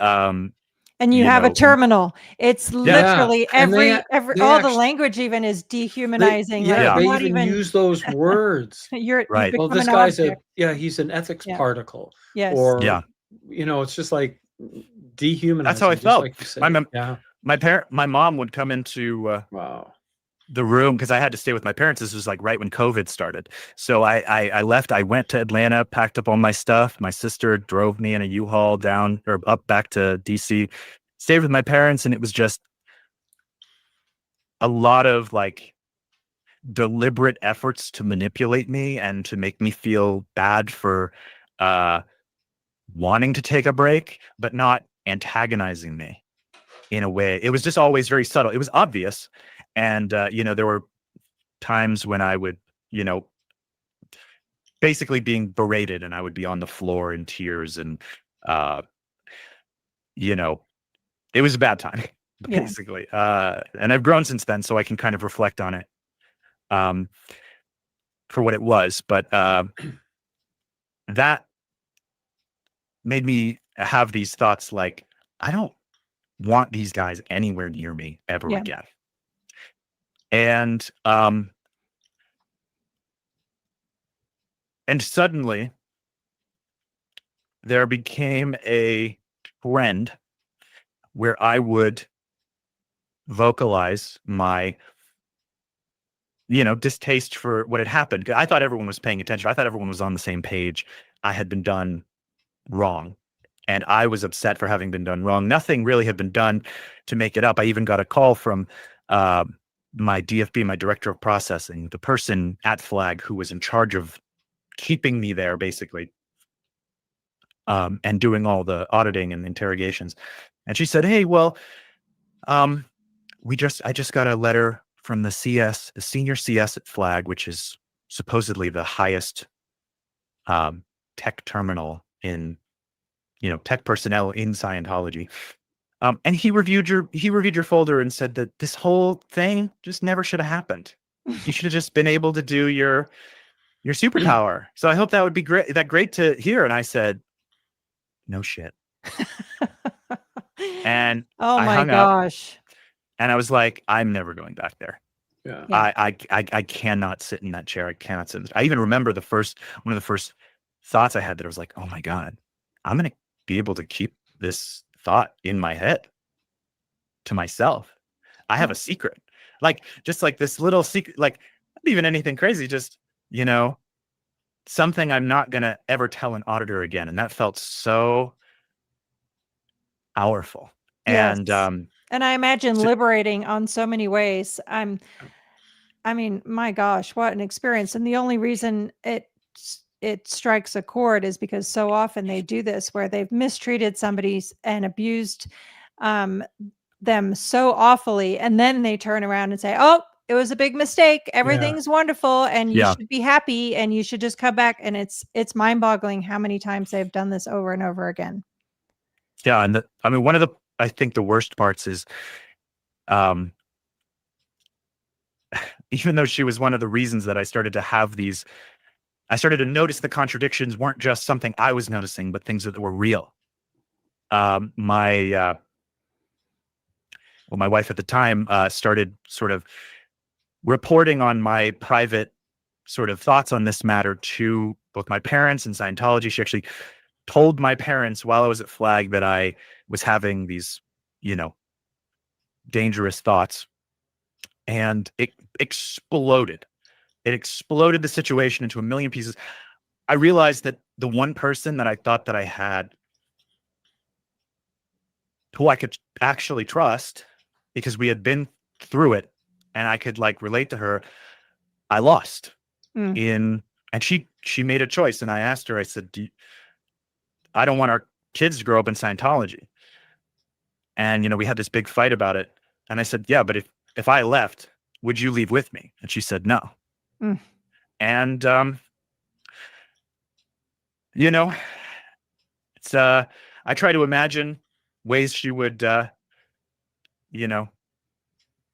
you have a terminal. It's literally every all the language even is dehumanizing. They even use those words. You're right. Well, this guy's he's an ethics particle. Yes. Or it's just like dehumanizing. That's how I felt. Like my mom would come into the room because I had to stay with my parents. This was like right when COVID started. So I left. I went to Atlanta, packed up all my stuff. My sister drove me in a U-Haul down or up back to DC, stayed with my parents. And it was just a lot of like deliberate efforts to manipulate me and to make me feel bad for wanting to take a break, but not antagonizing me in a way. It was just always very subtle. It was obvious. And, there were times when I would, basically being berated and I would be on the floor in tears and, it was a bad time, basically. And I've grown since then, so I can kind of reflect on it for what it was. But that made me have these thoughts like, I don't want these guys anywhere near me ever again. And suddenly there became a trend where I would vocalize my, distaste for what had happened. I thought everyone was paying attention. I thought everyone was on the same page. I had been done wrong. And I was upset for having been done wrong. Nothing really had been done to make it up. I even got a call from my DFB, my director of processing, the person at Flag who was in charge of keeping me there, basically, and doing all the auditing and interrogations. And she said, "Hey, well, I just got a letter from the senior CS at Flag, which is supposedly the highest tech terminal in, tech personnel in Scientology. And he reviewed your folder and said that this whole thing just never should have happened. You should have just been able to do your superpower. So I hope that would be great to hear." And I said, "No shit." And oh I my hung gosh. up, and I was like, I'm never going back there. Yeah. I cannot sit in that chair. I cannot sit. I even remember one of the first thoughts I had that I was like, oh my God, I'm going to be able to keep this thought in my head to myself. I have a secret, like just like this little secret, like not even anything crazy, just, something I'm not going to ever tell an auditor again. And that felt so powerful. Yes. And I imagine liberating on so many ways. I mean, my gosh, what an experience. And the only reason it strikes a chord is because so often they do this where they've mistreated somebody and abused them so awfully. And then they turn around and say, oh, it was a big mistake. Everything's wonderful. And you should be happy and you should just come back. And it's mind boggling how many times they've done this over and over again. Yeah. And I think the worst parts is, even though she was one of the reasons that I started to notice the contradictions weren't just something I was noticing, but things that were real. My wife at the time started sort of reporting on my private sort of thoughts on this matter to both my parents and Scientology. She actually told my parents while I was at Flag that I was having these, dangerous thoughts, and it exploded. It exploded the situation into a million pieces. I realized that the one person that I thought that I had, who I could actually trust because we had been through it and I could relate to her, I lost and she made a choice. And I asked her, I said, I don't want our kids to grow up in Scientology. And, we had this big fight about it. And I said, yeah, but if I left, would you leave with me? And she said, no. And, it's, I try to imagine ways she would,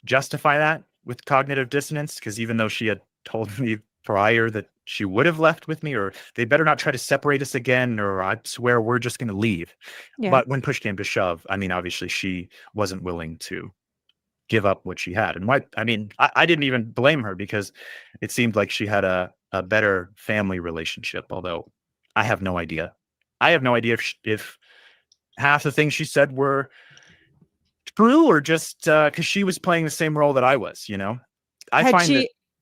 justify that with cognitive dissonance. Because even though she had told me prior that she would have left with me, or they better not try to separate us again, or I swear we're just going to leave. Yeah. But when push came to shove, obviously she wasn't willing to give up what she had. And I didn't even blame her, because it seemed like she had a better family relationship, although I have no idea. I have no idea if half the things she said were true, or just because she was playing the same role that I was,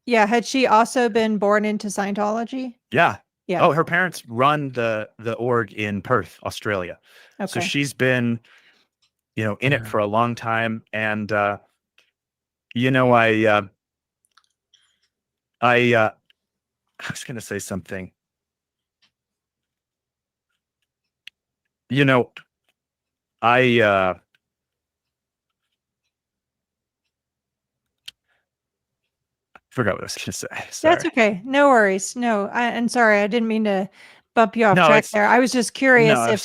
Had she also been born into Scientology? Yeah. Yeah. Oh, her parents run the org in Perth, Australia. Okay. So she's been, in it for a long time. And, I was going to say something. I forgot what I was going to say. Sorry. That's okay. No worries. No, and sorry, I didn't mean to bump you off No, track there. I was just curious No,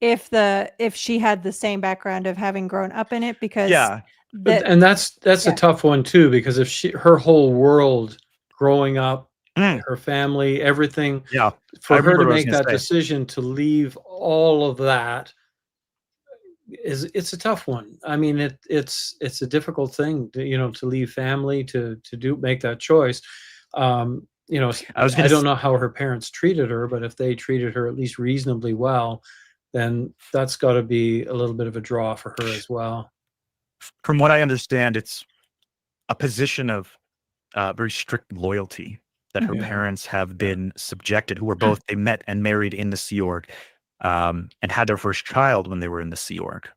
if she had the same background of having grown up in it, because And that's a tough one too, because if her whole world growing up, her family, everything, for her to make that decision to leave all of that it's a tough one. I mean, it's a difficult thing to, to leave family to make that choice. I don't know how her parents treated her, but if they treated her at least reasonably well, then that's got to be a little bit of a draw for her as well. From what I understand, it's a position of very strict loyalty that her parents have been subjected, who were both, they met and married in the Sea Org, and had their first child when they were in the Sea Org.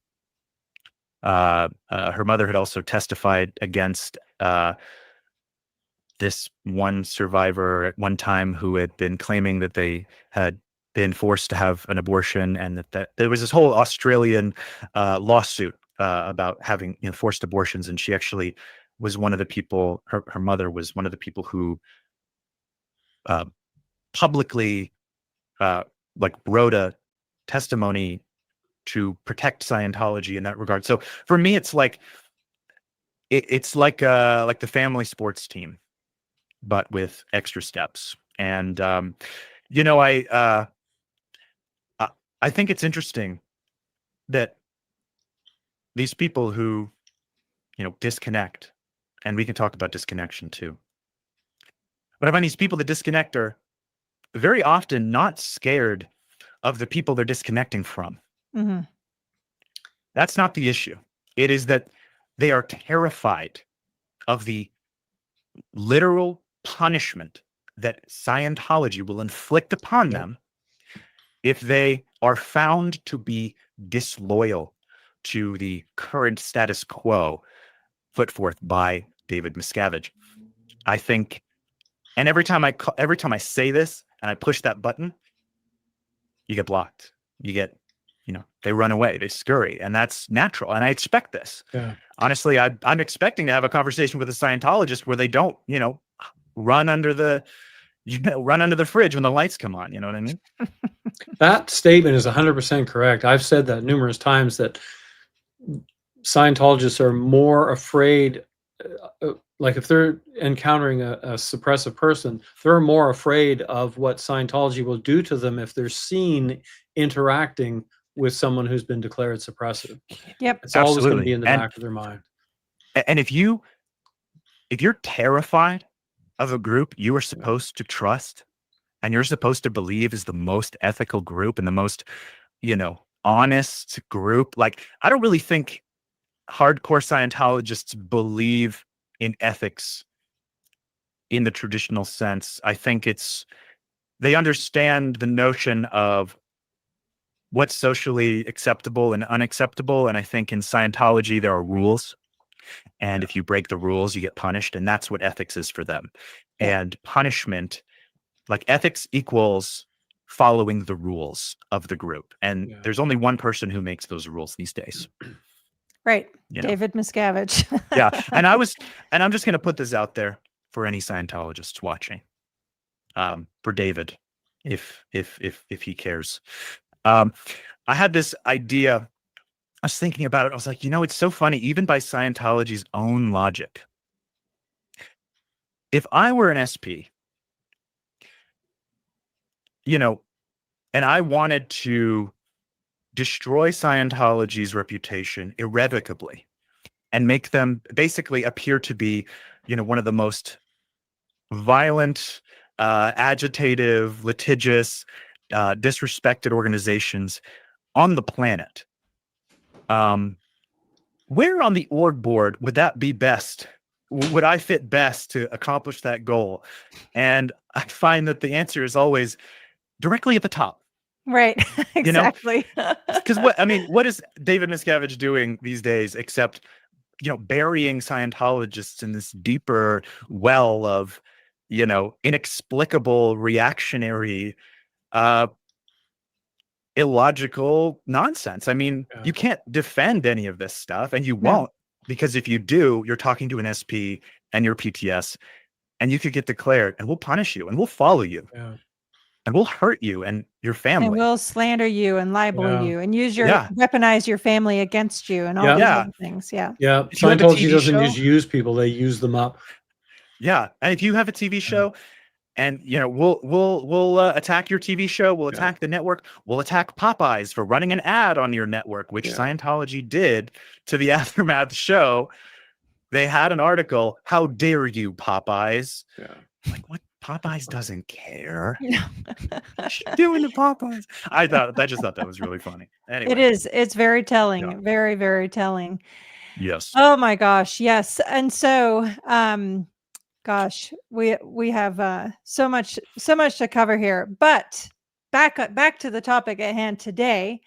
Her mother had also testified against this one survivor at one time who had been claiming that they had been forced to have an abortion, and that there was this whole Australian lawsuit about having forced abortions. And she actually was one of the people, her mother was one of the people who publicly wrote a testimony to protect Scientology in that regard. So for me, it's like the family sports team, but with extra steps. And I think it's interesting that these people who disconnect, and we can talk about disconnection too, but I find these people that disconnect are very often not scared of the people they're disconnecting from. Mm-hmm. That's not the issue. It is that they are terrified of the literal punishment that Scientology will inflict upon them if they are found to be disloyal to the current status quo put forth by David Miscavige. I think, and every time I say this and I push that button, you get blocked. You get, they run away, they scurry, and that's natural. And I expect this. Yeah. Honestly, I'm expecting to have a conversation with a Scientologist where they don't, run under the fridge when the lights come on. You know what I mean? That statement is 100% correct. I've said that numerous times, that Scientologists are more afraid, if they're encountering a suppressive person, they're more afraid of what Scientology will do to them if they're seen interacting with someone who's been declared suppressive. Yep. It's always going to be in the back of their mind. And if you're terrified of a group you are supposed to trust, and you're supposed to believe is the most ethical group and the most, honest group. Like, I don't really think hardcore Scientologists believe in ethics in the traditional sense. I think they understand the notion of what's socially acceptable and unacceptable. And I think in Scientology, there are rules. And if you break the rules, you get punished. And that's what ethics is for them. Yeah. And punishment, like ethics equals following the rules of the group. And there's only one person who makes those rules these days. Right. David Miscavige. Yeah. And I'm just going to put this out there for any Scientologists watching, for David, if he cares. I had this idea. I was thinking about it. I was like, it's so funny, even by Scientology's own logic. If I were an SP, and I wanted to destroy Scientology's reputation irrevocably and make them basically appear to be, one of the most violent, agitative, litigious, disrespected organizations on the planet. Where on the org board would that be best? Would I fit best to accomplish that goal? And I find that the answer is always directly at the top. Right. Exactly. Because what is David Miscavige doing these days except, burying Scientologists in this deeper well of, inexplicable, reactionary, illogical nonsense. You can't defend any of this stuff, and you won't, because if you do, you're talking to an SP and your PTS, and you could get declared, and we'll punish you, and we'll follow you, and we'll hurt you and your family, and we'll slander you and libel you and weaponize your family against you and all these other things. Yeah. Scientology doesn't just use people; they use them up. Yeah, and if you have a TV show. And we'll attack your TV show. We'll attack the network. We'll attack Popeyes for running an ad on your network, which Scientology did to the Aftermath show. They had an article. How dare you, Popeyes? Yeah. Like, what? Popeyes doesn't care. What you doing to Popeyes? I just thought that was really funny. Anyway, it is. It's very telling. Yeah. Very, very telling. Yes. Oh my gosh. Yes. And so, gosh, we have so much to cover here, but back to the topic at hand today.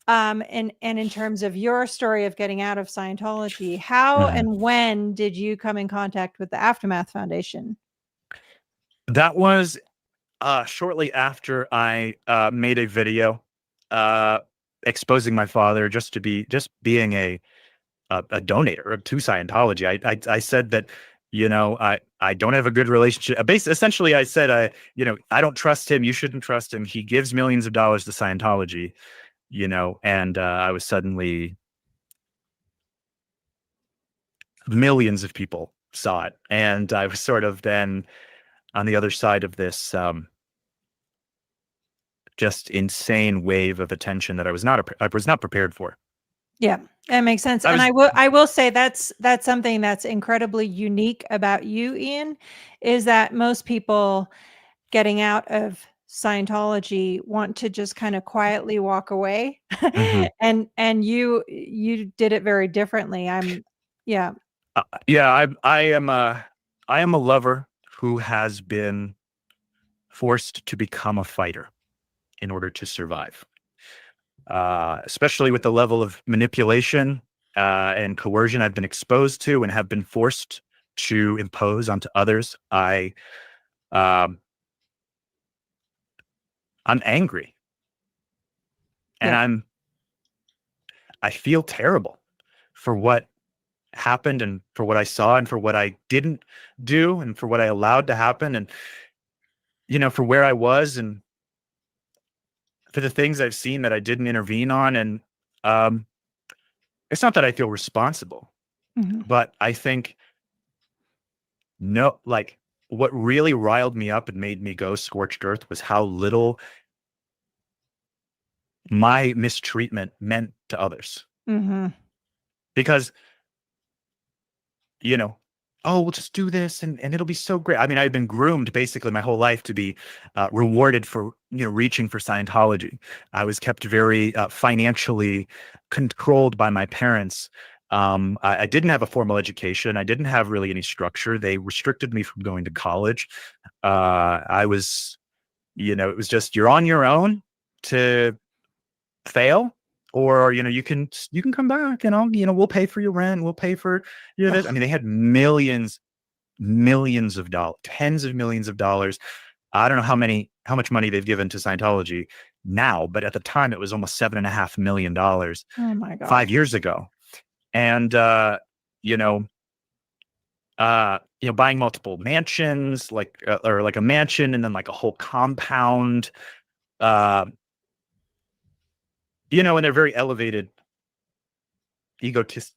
And in terms of your story of getting out of Scientology, how and when did you come in contact with the Aftermath Foundation? That was shortly after I made a video exposing my father, just being a donator to Scientology. I said that, I don't have a good relationship. Essentially, I said, I don't trust him. You shouldn't trust him. He gives millions of dollars to Scientology, and I was suddenly, millions of people saw it. And I was sort of then on the other side of this just insane wave of attention that I was not prepared for. Yeah, that makes sense. And I will say that's something that's incredibly unique about you, Ian, is that most people getting out of Scientology want to just kind of quietly walk away. And you did it very differently. I am a lover who has been forced to become a fighter in order to survive. Especially with the level of manipulation and coercion I've been exposed to and have been forced to impose onto others. I'm angry, and I feel terrible for what happened and for what I saw and for what I didn't do and for what I allowed to happen and, for where I was and for the things I've seen that I didn't intervene on. And it's not that I feel responsible, but I think what really riled me up and made me go scorched earth was how little my mistreatment meant to others. Because, oh, we'll just do this and it'll be so great. I mean, I'd been groomed basically my whole life to be rewarded for, reaching for Scientology. I was kept very financially controlled by my parents. I didn't have a formal education. I didn't have really any structure. They restricted me from going to college. I was, it was just, you're on your own to fail, or you can come back and we'll pay for your rent, we'll pay for this. I mean, they had millions of dollars, tens of millions of dollars. I don't know how much money they've given to Scientology now, but at the time it was almost $7.5 million Oh my gosh. 5 years ago. And buying multiple mansions, or like a mansion and then like a whole compound, and they're very elevated egotist,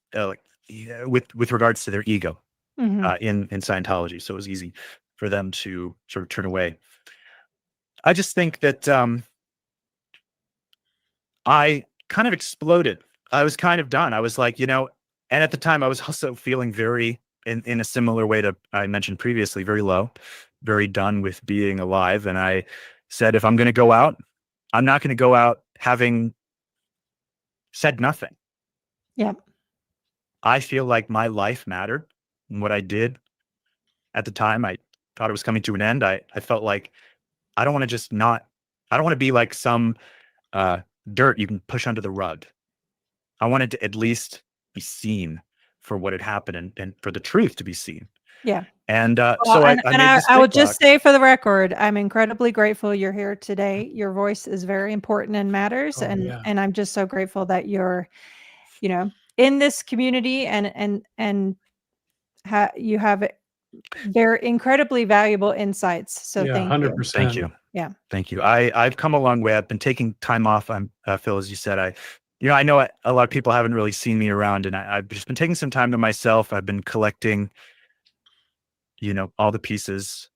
with regards to their ego, in Scientology. So it was easy for them to sort of turn away. I just think that I kind of exploded. I was kind of done. I was like, and at the time I was also feeling very, in a similar way to I mentioned previously, very low, very done with being alive. And I said, if I'm going to go out, I'm not going to go out having said nothing. Yeah. I feel like my life mattered, and what I did at the time, I thought it was coming to an end. I felt like I don't want to be like some dirt you can push under the rug. I wanted to at least be seen for what had happened, and for the truth to be seen. Yeah. And Well, so I made this I would TikTok. just say for the record, I'm incredibly grateful you're here today. Your voice is very important and matters. Oh, and yeah. and I'm just so grateful that you're, in this community, and you have very incredibly valuable insights. So Yeah, thank you. 100%. Thank you. Yeah. Thank you. I've come a long way. I've been taking time off. I'm Phil, as you said, I know a lot of people haven't really seen me around, and I've just been taking some time to myself. I've been collecting, all the pieces,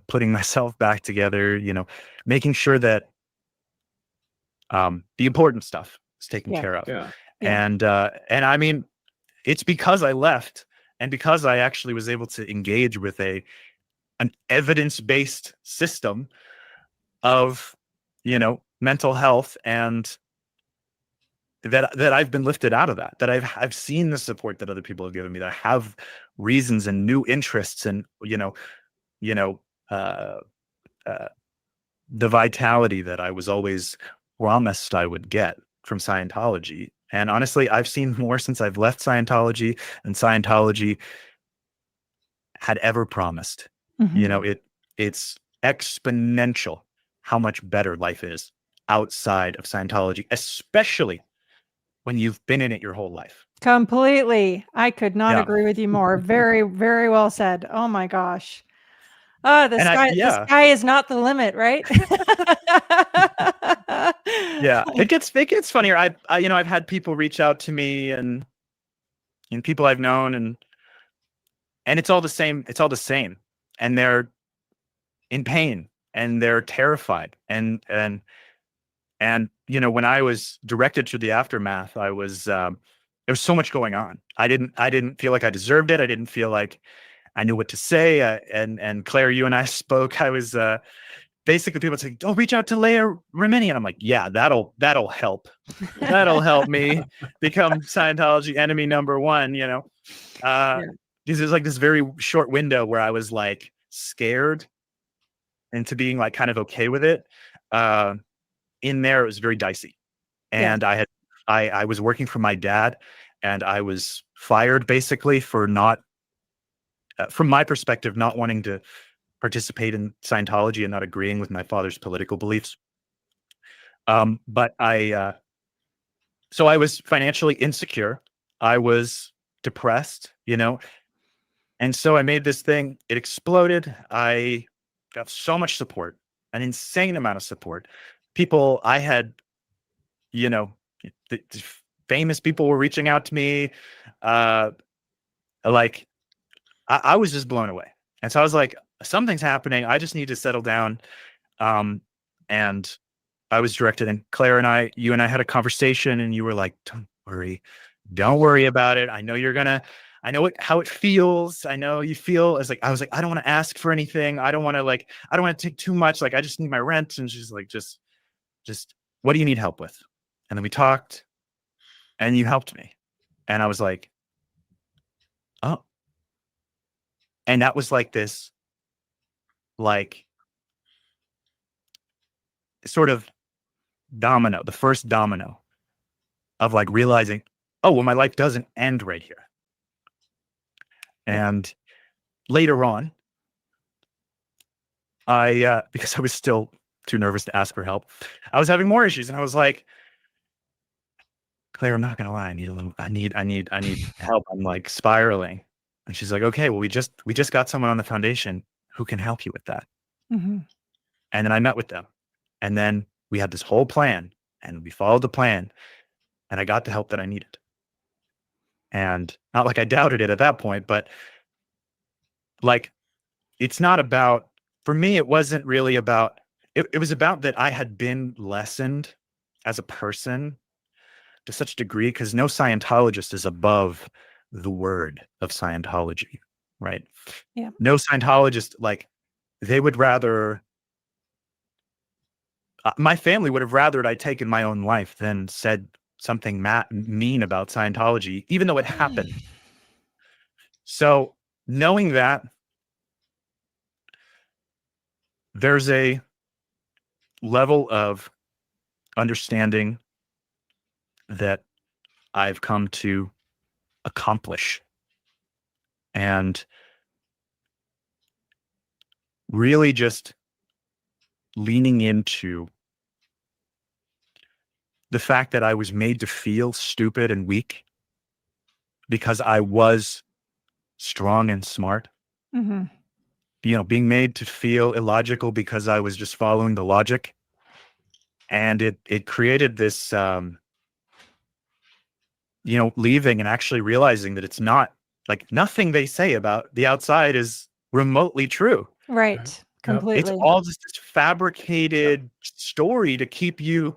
putting myself back together, making sure that the important stuff is taken Yeah. care of. Yeah. Yeah. And I mean, it's because I left, and because I actually was able to engage with an evidence-based system of, mental health, and that I've been lifted out of that I've seen the support that other people have given me, that I have reasons and new interests, and uh, uh, the vitality that I was always promised I would get from Scientology. And honestly, I've seen more since I've left Scientology than Scientology had ever promised. It's exponential how much better life is outside of Scientology, especially when you've been in it your whole life. Completely. I could not Yeah. agree with you more. Very, very well said. Oh my gosh. Oh, the sky is not the limit, right? Yeah, it gets funnier. I've had people reach out to me, and people I've known, and it's all the same. It's all the same, and they're in pain, and they're terrified, and when I was directed to the aftermath, I was there was so much going on. I didn't feel like I deserved it. I didn't feel like I knew what to say. And Claire, you and I spoke. I was basically, people say, "Oh, reach out to Leah Remini," and I'm like, "Yeah, that'll help. That'll help me become Scientology enemy number one." Because there's like this very short window where I was like scared into being like kind of okay with it. In there, it was very dicey, and I was working for my dad, and I was fired basically for not, from my perspective, not wanting to participate in Scientology and not agreeing with my father's political beliefs. But so I was financially insecure. I was depressed, and so I made this thing. It exploded. I got so much support, an insane amount of support. People I had, the famous people were reaching out to me. Like I was just blown away. And so I was like, something's happening. I just need to settle down. And I was directed, and Claire and you and I had a conversation, and you were like, don't worry about it. I know you're gonna I know how it feels. I know you feel. I was like, I don't want to ask for anything. I don't want to take too much. Like, I just need my rent. And she's like, just what do you need help with? And then we talked, and you helped me. And I was like, oh. And that was like this, like, sort of domino, the first domino of like realizing, oh, well, my life doesn't end right here. And later on, because I was still too nervous to ask for help, I was having more issues, and I was like, Claire, I'm not gonna lie, I need help. I'm like spiraling. And she's like, okay, well, we just got someone on the foundation who can help you with that. Mm-hmm. And then I met with them, and then we had this whole plan, and we followed the plan, and I got the help that I needed. And not like I doubted it at that point, but like, it's not about, for me, it wasn't really about, it was about that I had been lessened as a person to such a degree, because no Scientologist is above the word of Scientology, right? Yeah. No Scientologist, like, they would rather, my family would have rathered I'd taken my own life than said something mean about Scientology, even though it happened. So knowing that, there's a level of understanding that I've come to accomplish, and really just leaning into the fact that I was made to feel stupid and weak because I was strong and smart. Mm-hmm. Being made to feel illogical because I was just following the logic. And it created this, leaving and actually realizing that it's not, like, nothing they say about the outside is remotely true. Right. Completely. It's all just this fabricated story to keep you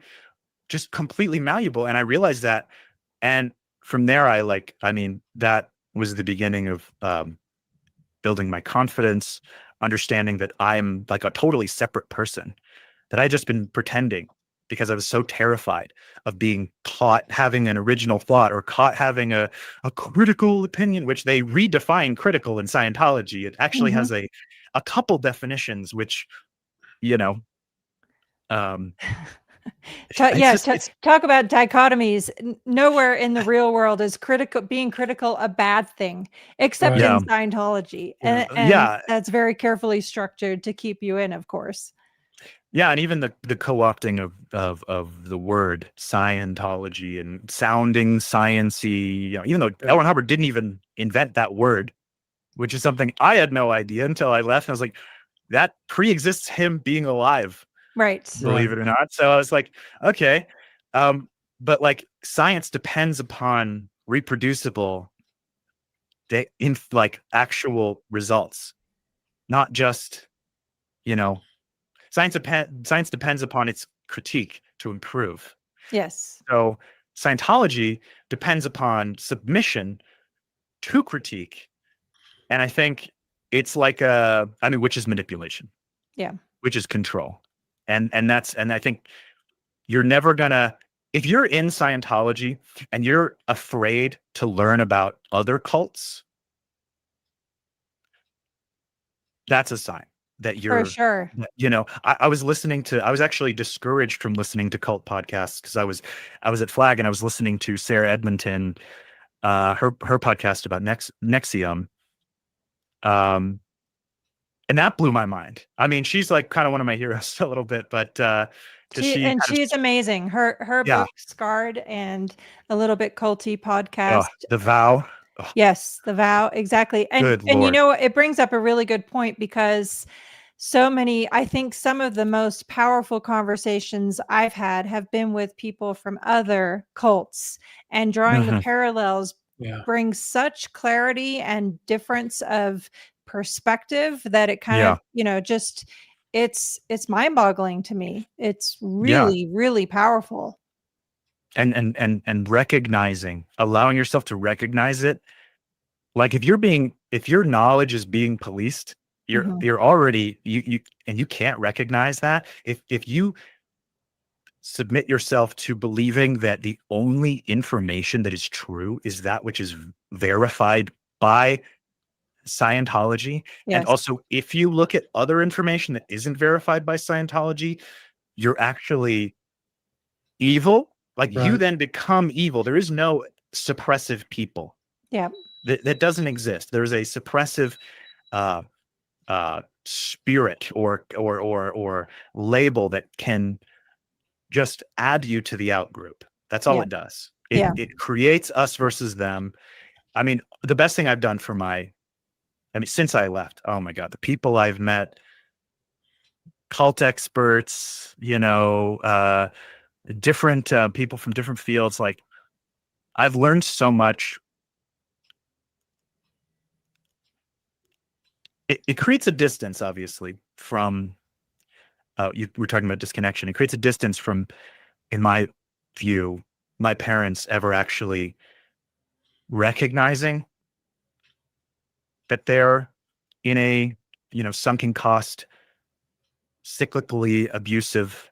just completely malleable. And I realized that. And from there, that was the beginning of building my confidence, understanding that I'm like a totally separate person, that I had just been pretending because I was so terrified of being caught having an original thought or caught having a critical opinion, which they redefine critical in Scientology. It actually has a couple definitions, which, talk about dichotomies. Nowhere in the real world is being critical a bad thing, except in Scientology. And that's very carefully structured to keep you in, of course. Yeah, and even the co-opting of the word Scientology and sounding science-y, even though L. Ron Hubbard didn't even invent that word, which is something I had no idea until I left. And I was like, that pre-exists him being alive. Right. Believe it or not. So I was like, okay. But like, science depends upon reproducible actual results, not just, science depends upon its critique to improve. Yes. So Scientology depends upon submission to critique. And I think it's like which is manipulation. Yeah. Which is control. And I think you're never gonna, if you're in Scientology and you're afraid to learn about other cults, that's a sign that you're, for sure. I was actually discouraged from listening to cult podcasts because I was at Flag and I was listening to Sarah Edmonton, her podcast about Nexium. And that blew my mind. I mean, she's like kind of one of my heroes a little bit, but she's amazing. Her book Scarred and a little bit culty podcast. The Vow. Oh. Yes, The Vow, exactly. And it brings up a really good point, because I think some of the most powerful conversations I've had have been with people from other cults, and drawing the parallels brings such clarity and difference of perspective that it kind of, it's mind-boggling to me. It's really, really powerful. And allowing yourself to recognize it, Like if your knowledge is being policed, you're already and you can't recognize that. If you submit yourself to believing that the only information that is true is that which is verified by Scientology. And Yes. also, if you look at other information that isn't verified by Scientology, you're actually evil. Like you Right. then become evil. There is no suppressive people. Yeah. That doesn't exist. There's a suppressive uh, spirit or label that can just add you to the out group. That's all Yeah. it does. Yeah. It creates us versus them. I mean, the best thing I've done for since I left, oh my God, the people I've met, cult experts, different people from different fields. Like I've learned so much. It creates a distance, obviously, from you were talking about disconnection. It creates a distance from, in my view, my parents ever actually recognizing that they're in a, sunken cost, cyclically abusive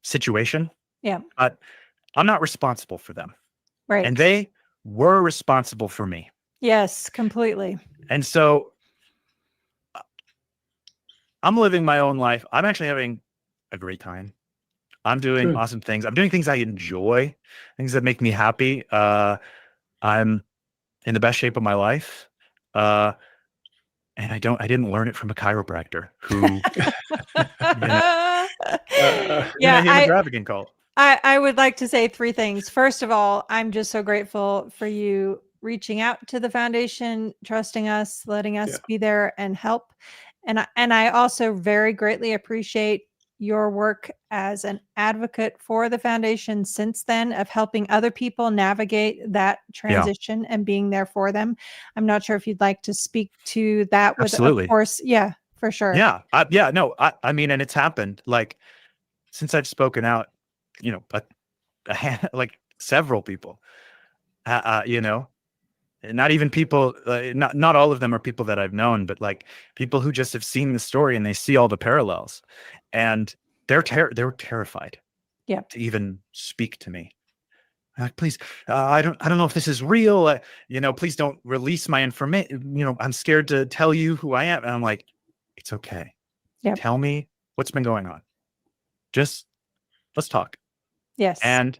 situation. Yeah. But I'm not responsible for them. Right. And they were responsible for me. Yes, completely. And so I'm living my own life. I'm actually having a great time. I'm doing awesome things. I'm doing things I enjoy, things that make me happy. I'm in the best shape of my life. And I didn't learn it from a chiropractor who, in a human trafficking cult. I would like to say three things. First of all, I'm just so grateful for you reaching out to the foundation, trusting us, letting us be there and help. And I also very greatly appreciate your work as an advocate for the foundation since then, of helping other people navigate that transition and being there for them. I'm not sure if you'd like to speak to that with, Absolutely. of course. Yeah, for sure. Yeah. No, I mean, and it's happened like since I've spoken out, like several people, not even people, not all of them are people that I've known, but like people who just have seen the story and they see all the parallels, and they're terrified to even speak to me. Like, please, I don't know if this is real. Please don't release my information. I'm scared to tell you who I am. And I'm like, it's okay. Tell me what's been going on. Just let's talk. Yes. And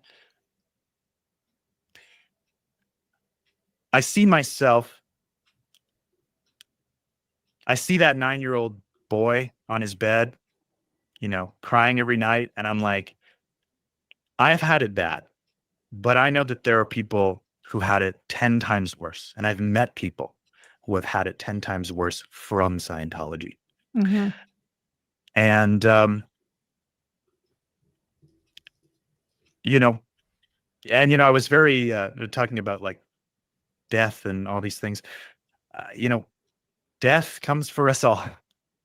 I see myself. I see that 9-year-old boy on his bed, crying every night. And I'm like, I've had it bad, but I know that there are people who had it 10 times worse. And I've met people who have had it 10 times worse from Scientology. Mm-hmm. And, I was very, talking about like death and all these things, death comes for us all.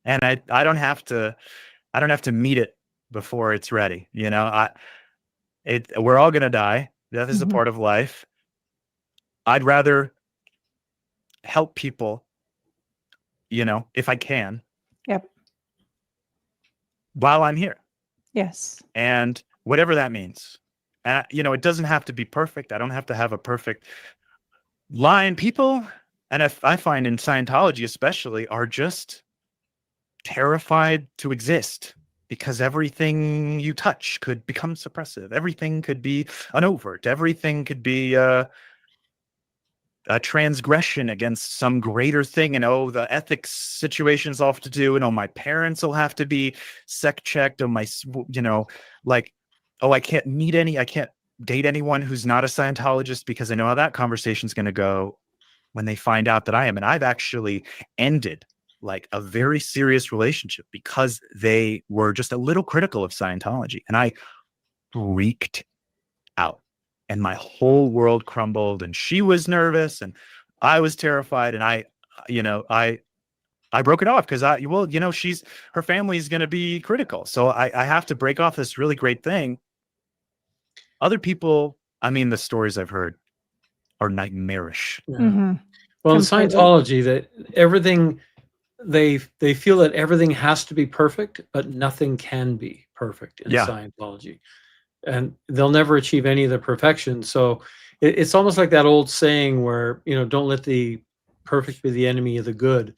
And I don't have to meet it before it's ready. We're all going to die. Death is a part of life. I'd rather help people, if I can. Yep. While I'm here. Yes. And whatever that means. And, it doesn't have to be perfect. I don't have to have a perfect line. People, and I find in Scientology especially, are just terrified to exist because everything you touch could become suppressive. Everything could be an overt. Everything could be a transgression against some greater thing. And the ethics situation's off to do. And my parents will have to be sec checked. I can't date anyone who's not a Scientologist because I know how that conversation's going to go when they find out that I am. And I've actually ended like a very serious relationship because they were just a little critical of Scientology. And I freaked out and my whole world crumbled, and she was nervous and I was terrified. And I broke it off because her family is going to be critical. So I have to break off this really great thing. Other people, I mean, the stories I've heard, are nightmarish. Yeah. Mhm. Well, in Completely. Scientology, that everything they feel that everything has to be perfect, but nothing can be perfect in Yeah. Scientology, and they'll never achieve any of the perfection. So it's almost like that old saying where, don't let the perfect be the enemy of the good.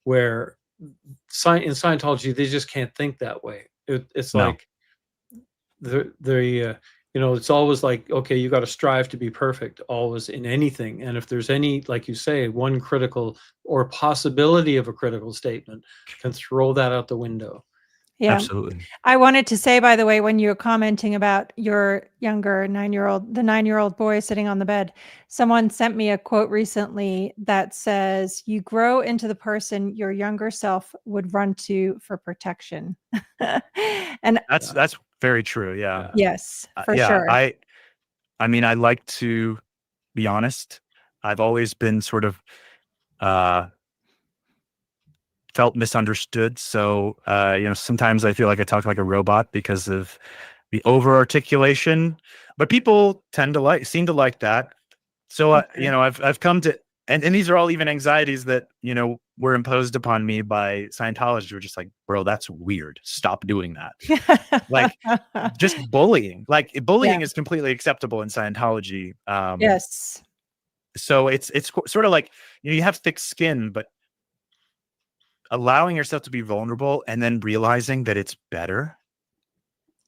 Where in Scientology, they just can't think that way. It's No. like it's always like, okay, you got to strive to be perfect always in anything, and if there's any, like you say, one critical or possibility of a critical statement, can throw that out the window. Yeah. Absolutely. I wanted to say, by the way, when you were commenting about your younger the 9-year-old boy sitting on the bed, someone sent me a quote recently that says, "You grow into the person your younger self would run to for protection." And That's very true. Yeah. yes, for Yeah. sure. I mean, I like to be honest. I've always been sort of felt misunderstood. So, sometimes I feel like I talk like a robot because of the over articulation, but people seem to like that. So, Okay. I've come to, and these are all even anxieties that, were imposed upon me by Scientology. We're just like, bro, that's weird. Stop doing that. Like, just bullying. Like, Yeah. bullying is completely acceptable in Scientology. Yes. So it's sort of like, you have thick skin, but allowing yourself to be vulnerable and then realizing that it's better,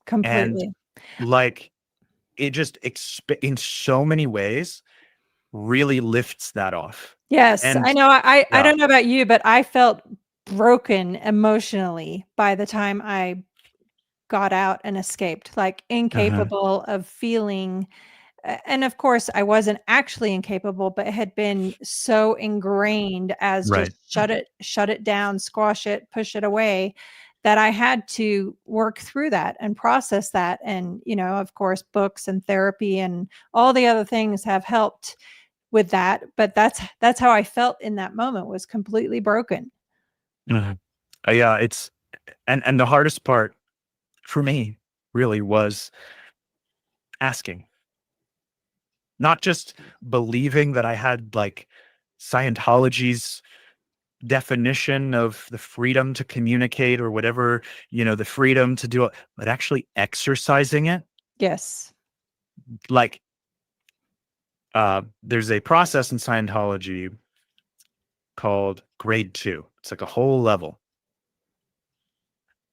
and Completely. like it just in so many ways really lifts that off. Yes, I And know. I yeah. don't know about you, but I felt broken emotionally by the time I got out and escaped, like Uh-huh. incapable of feeling. And of course, I wasn't actually incapable, but it had been so ingrained as just Right. shut it down, squash it, push it away, that I had to work through that and process that. And, of course, books and therapy and all the other things have helped with that. But that's how I felt in that moment, was completely broken. Uh-huh. Yeah, it's and the hardest part for me really was asking, not just believing that I had like Scientology's definition of the freedom to communicate or whatever, the freedom to do it, but actually exercising it. Yes. Like, there's a process in Scientology called grade 2. It's like a whole level.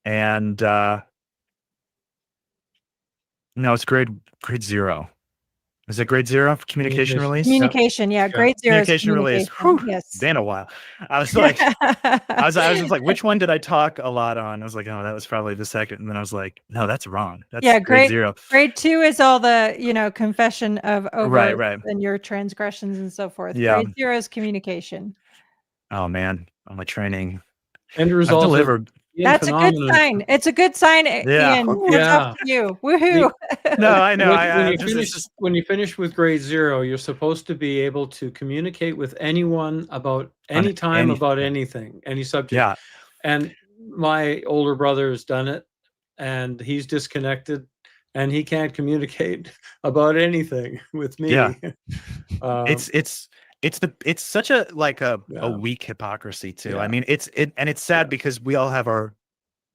And no, it's grade 0. Is it grade 0 for communication Communication. release? Yep. Communication. Yeah. Yeah. Grade 0 is Communication release. communication. Whew, Yes. been a while. I was like, I was just like, which one did I talk a lot on? I was like, oh, that was probably the second. And then I was like, no, that's wrong. That's Yeah, grade 0. grade 2 is all the, confession of Right, over right. and your transgressions and so forth. Yeah. Grade 0 is communication. Oh man, on my training, End I've result of delivered. Ian That's a good phenomenon. sign. It's a good sign, Yeah. Ian. Hats off Yeah. to you. Woohoo. No, I know. When I you just, it's finish just when you finish with grade 0, you're supposed to be able to communicate with anyone about on any time, anything. about anything, any subject. Yeah. And my older brother has done it, and he's disconnected, and he can't communicate about anything with Yeah. me. Um, It's such a like a yeah, weak hypocrisy too. I yeah, mean, it's sad because we all have our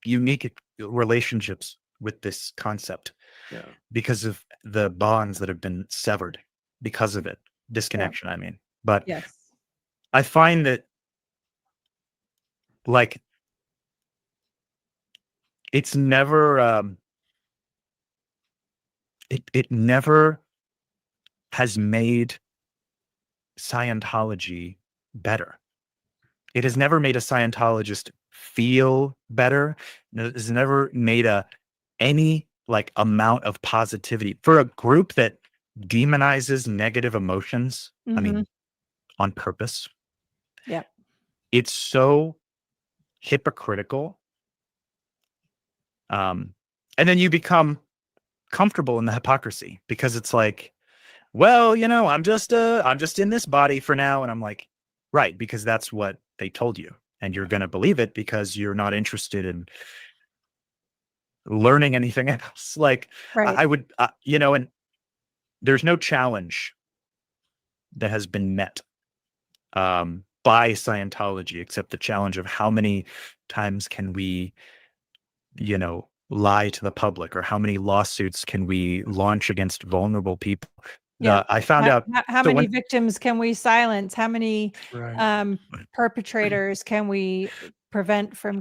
unique relationships with this concept yeah. because of the bonds that have been severed because of it. Yeah. Disconnection, I mean. But Yes. I find that like it's never it never has made Scientology better. It has never made a Scientologist feel better. It has never made any like amount of positivity for a group that demonizes negative emotions. I Mhm. mean, on purpose. Yeah. It's so hypocritical. And then you become comfortable in the hypocrisy because it's like, well, I'm just in this body for now. And I'm like, right, because that's what they told you. And you're going to believe it because you're not interested in learning anything else. Like Right. I would, and there's no challenge that has been met by Scientology, except the challenge of how many times can we, lie to the public, or how many lawsuits can we launch against vulnerable people. Yeah. I found out how so many victims can we silence? How many Right. perpetrators can we prevent from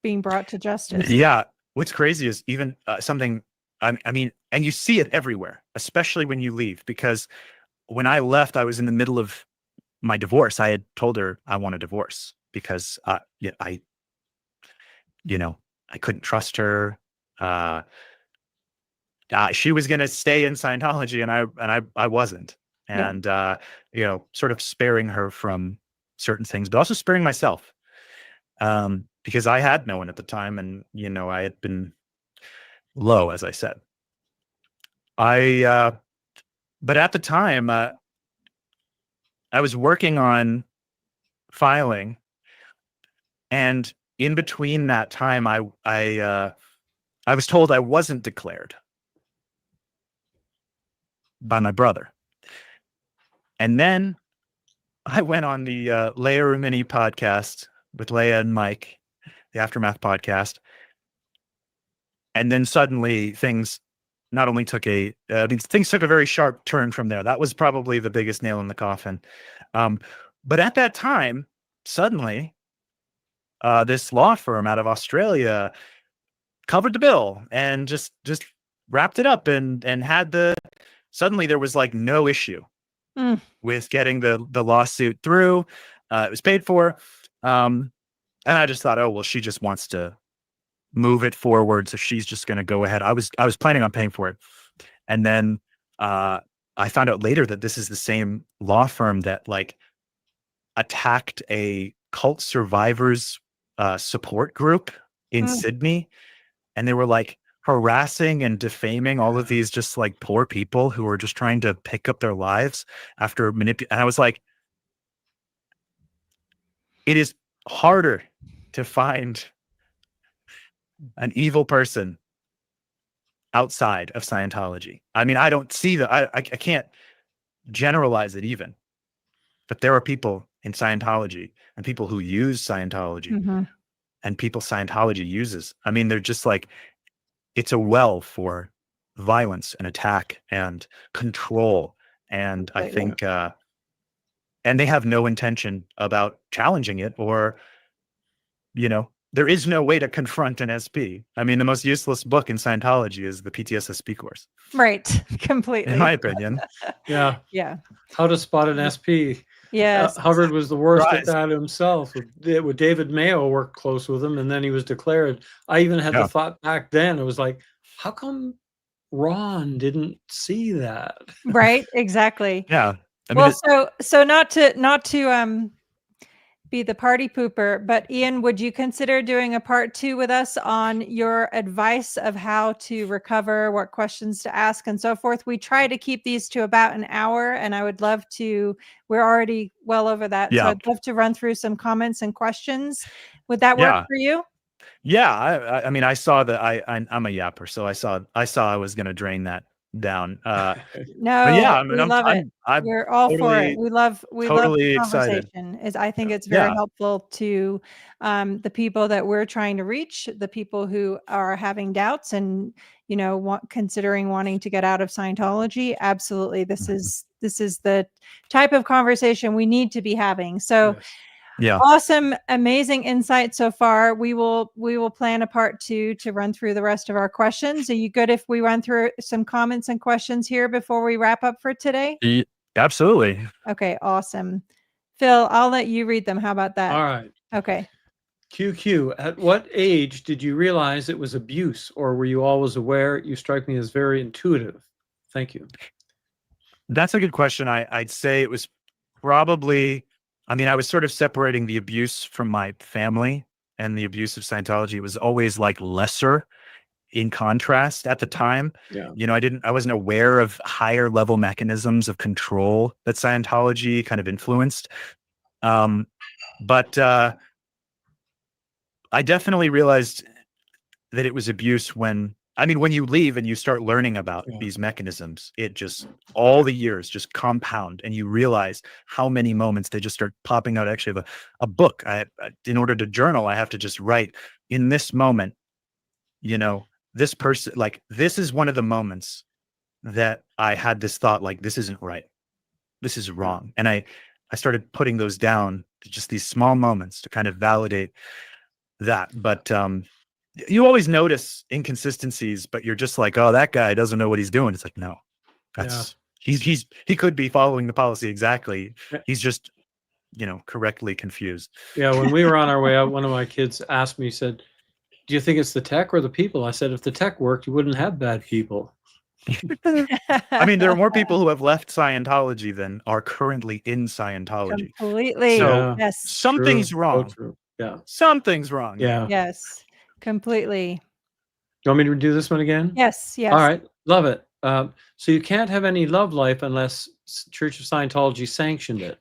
being brought to justice? Yeah. What's crazy is even something, I mean, and you see it everywhere, especially when you leave, because when I left, I was in the middle of my divorce. I had told her I want a divorce because I couldn't trust her. She was going to stay in Scientology, and I wasn't. Yeah. And sort of sparing her from certain things, but also sparing myself, because I had no one at the time, and I had been low, as I said. But at the time, I was working on filing, and in between that time, I was told I wasn't declared by my brother. And then I went on the Leia Rumini podcast with Leia and Mike, the Aftermath podcast. And then suddenly things not only took things took a very sharp turn from there. That was probably the biggest nail in the coffin. But at that time, suddenly, this law firm out of Australia covered the bill and just wrapped it up and had suddenly there was like no issue with getting the lawsuit through. It was paid for. And I just thought, oh, well, she just wants to move it forward, so she's just going to go ahead. I was planning on paying for it. And then I found out later that this is the same law firm that like attacked a cult survivors support group in Sydney. And they were like harassing and defaming all of these just like poor people who were just trying to pick up their lives after and I was like, it is harder to find an evil person outside of Scientology. I mean, I don't see I can't generalize it even, but there are people in Scientology and people who use Scientology and people Scientology uses. I mean, they're just like, it's a well for violence and attack and control. And I think, and they have no intention about challenging it, or, there is no way to confront an SP. I mean, the most useless book in Scientology is the PTSSP course. Right. Completely. In my opinion. Yeah. Yeah. How to spot an SP. Yes. Hubbard was the worst Right. at that himself. With David Mayo worked close with him, and then he was declared. I even had the thought back then. It was like, how come Ron didn't see that? Right. Exactly. Yeah. I mean, so not to be the party pooper, but Ian, would you consider doing a part 2 with us on your advice of how to recover, what questions to ask, and so forth? We try to keep these to about an hour, and I would love to. We're already well over that, so I'd love to run through some comments and questions. Would that work for you? Yeah, I mean, I saw that I'm a yapper, so I saw I was going to drain that down. No, yeah, we love it. We're all for it. We love the conversation. I think it's very helpful to the people that we're trying to reach, the people who are having doubts and considering wanting to get out of Scientology. Absolutely, this is the type of conversation we need to be having. So. Yes. Yeah. Awesome, amazing insight so far. We will plan a part 2 to run through the rest of our questions. Are you good if we run through some comments and questions here before we wrap up for today? Absolutely. Okay, awesome. Phil, I'll let you read them. How about that? All right. Okay. QQ, at what age did you realize it was abuse, or were you always aware? You strike me as very intuitive. Thank you. That's a good question. I'd say it was probably, I mean, I was sort of separating the abuse from my family, and the abuse of Scientology. It was always like lesser in contrast at the time. Yeah. I wasn't aware of higher level mechanisms of control that Scientology kind of influenced. But I definitely realized that it was abuse when I mean, when you leave and you start learning about these mechanisms, it just, all the years just compound, and you realize how many moments they just start popping out. Actually, a book, in order to journal, I have to just write, in this moment, you know, this person, like, this is one of the moments that I had this thought, like, this isn't right. This is wrong. And I started putting those down, to just these small moments to kind of validate that. But you always notice inconsistencies, but you're just like, oh, that guy doesn't know what he's doing. It's like, no, that's he could be following the policy exactly. He's just, you know, correctly confused. Yeah, when we were on our way out, one of my kids asked me, he said, do you think it's the tech or the people? I said, if the tech worked, you wouldn't have bad people. I mean, there are more people who have left Scientology than are currently in Scientology. Completely. So yes. something's wrong. So true. Yeah. Something's wrong. Yeah. Yes. Completely. You want me to do this one again? Yes. Yes. All right. Love it. So you can't have any love life unless Church of Scientology sanctioned it.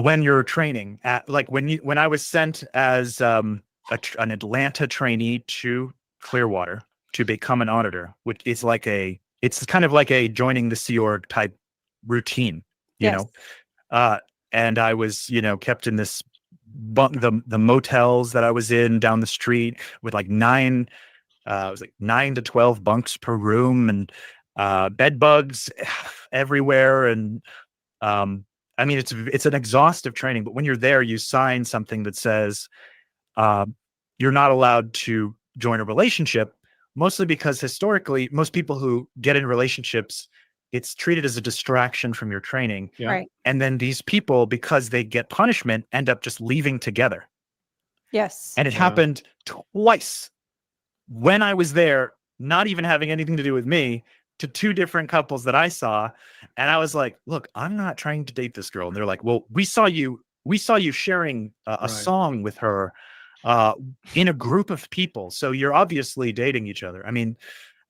When you're training, like when I was sent as an Atlanta trainee to Clearwater to become an auditor, which is like it's kind of like a joining the Sea Org type routine, you know. And I was, you know, kept in this the motels that I was in down the street with like 9 to 12 bunks per room, and bed bugs everywhere. And I mean, it's an exhaustive training, but when you're there, you sign something that says you're not allowed to join a relationship, mostly because historically, most people who get in relationships, it's treated as a distraction from your training. Yeah. Right. And then these people, because they get punishment, end up just leaving together. Yes. And it happened twice when I was there, not even having anything to do with me, to 2 different couples that I saw. And I was like, look, I'm not trying to date this girl. And they're like, well, we saw you sharing a song with her in a group of people. So you're obviously dating each other. I mean,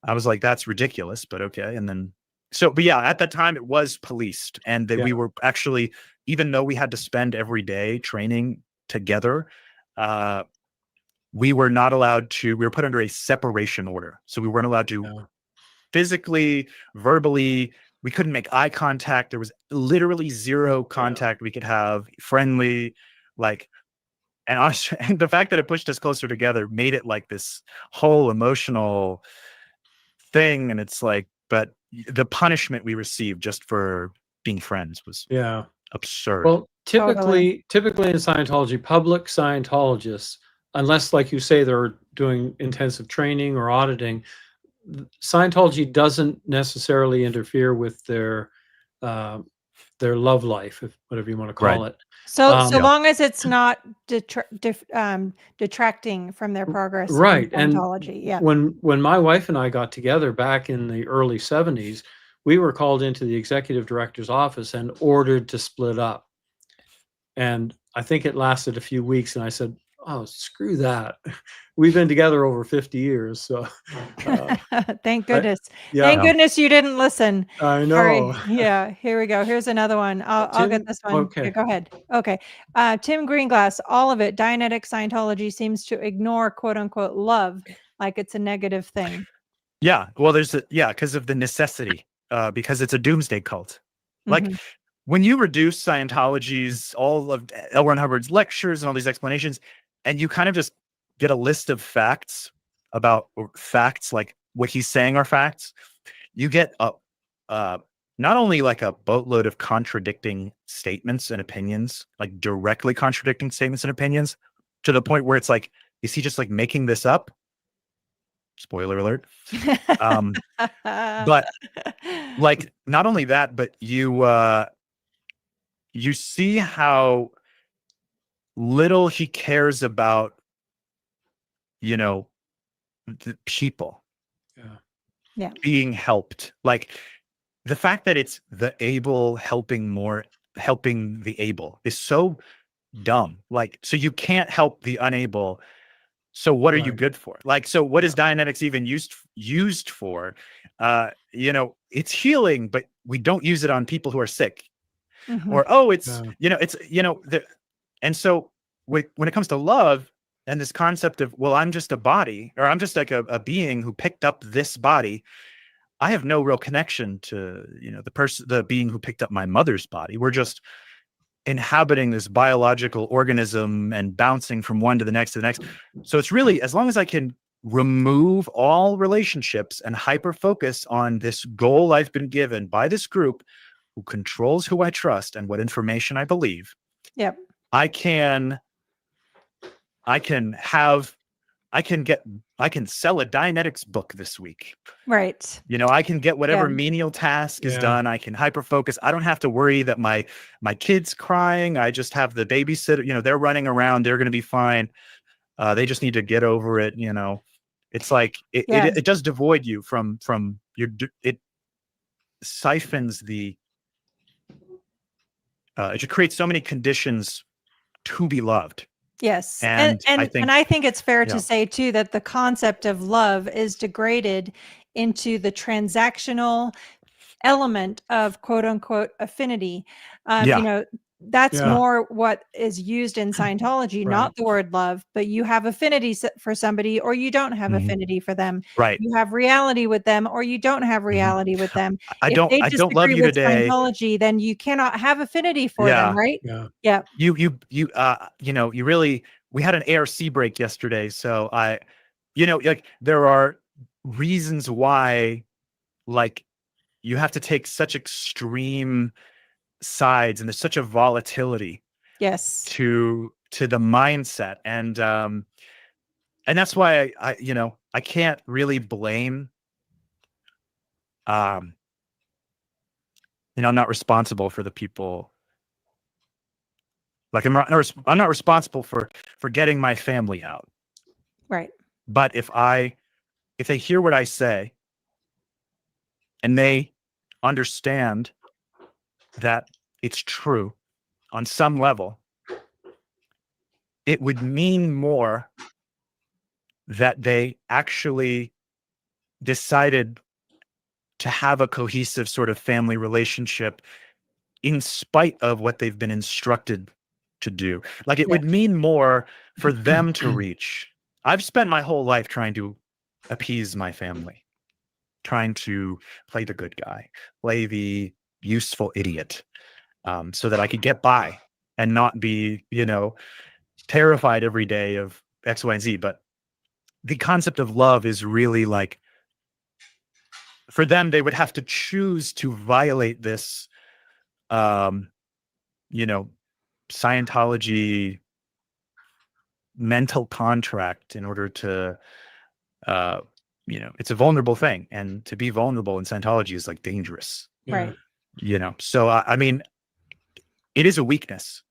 I was like, that's ridiculous, but okay. And then, but yeah, at that time it was policed, and that we were actually, even though we had to spend every day training together, we were not allowed to, we were put under a separation order. So we weren't allowed to physically, verbally, we couldn't make eye contact. There was literally zero contact we could have, friendly, like, and the fact that it pushed us closer together made it like this whole emotional thing. And it's like, but the punishment we received just for being friends was absurd. Well, typically in Scientology, public Scientologists, unless, like you say, they're doing intensive training or auditing, Scientology doesn't necessarily interfere with their love life, if whatever you want to call it. So long as it's not detracting from their progress. Right. In Scientology. And when my wife and I got together back in the early 70s, we were called into the executive director's office and ordered to split up. And I think it lasted a few weeks, and I said, oh, screw that. We've been together over 50 years. So thank goodness. Thank goodness you didn't listen. I know. Yeah. Here we go. Here's another one. I'll get this one. Okay. Yeah, go ahead. Okay. Tim Greenglass, all of it. Dianetic Scientology seems to ignore quote unquote love like it's a negative thing. Yeah. Well, because of the necessity, because it's a doomsday cult. Like, when you reduce Scientology's, all of L. Ron Hubbard's lectures and all these explanations, and you kind of just get a list of facts like what he's saying are facts, you get not only like a boatload of contradicting statements and opinions, like directly contradicting statements and opinions, to the point where it's like, is he just like making this up? Spoiler alert. But like, not only that, but you see how little he cares about, you know, the people being helped. Like, the fact that it's the able helping the able is so dumb. Like, so you can't help the unable. So what are you good for? Like, so what is Dianetics even used for? You know, it's healing, but we don't use it on people who are sick. Or, it's, you know, it's, you know, and so when it comes to love, And this concept of, well, I'm just a body, or I'm just like a being who picked up this body. I have no real connection to, the being who picked up my mother's body. We're just inhabiting this biological organism and bouncing from one to the next to the next. So it's really, as long as I can remove all relationships and hyper focus on this goal I've been given by this group who controls who I trust and what information I believe. Yep. I can sell a Dianetics book this week. Right. I can get whatever menial task is done. I can hyper focus. I don't have to worry that my kid's crying. I just have the babysitter, they're running around. They're going to be fine. They just need to get over it. It's like, it does devoid you from it siphons it creates so many conditions to be loved. Yes. And I think it's fair to say too that the concept of love is degraded into the transactional element of quote unquote affinity. That's more what is used in Scientology, not the word love, but you have affinity for somebody or you don't have affinity for them. Right. You have reality with them or you don't have reality with them. I don't love you with today. Scientology, then you cannot have affinity for them, right? Yeah. You really, we had an ARC break yesterday. So there are reasons why, you have to take such extreme sides and there's such a volatility to the mindset. And that's why I can't really blame, I'm not responsible for the people. I'm not responsible for getting my family out. Right. But if they hear what I say and they understand that it's true on some level, it would mean more that they actually decided to have a cohesive sort of family relationship in spite of what they've been instructed to do. It would mean more for them to reach. I've spent my whole life trying to appease my family, trying to play the good guy, play the useful idiot, so that I could get by and not be, terrified every day of X, Y, and Z. But the concept of love is really for them, they would have to choose to violate this, Scientology mental contract in order to, it's a vulnerable thing. And to be vulnerable in Scientology is dangerous. Right. So, it is a weakness,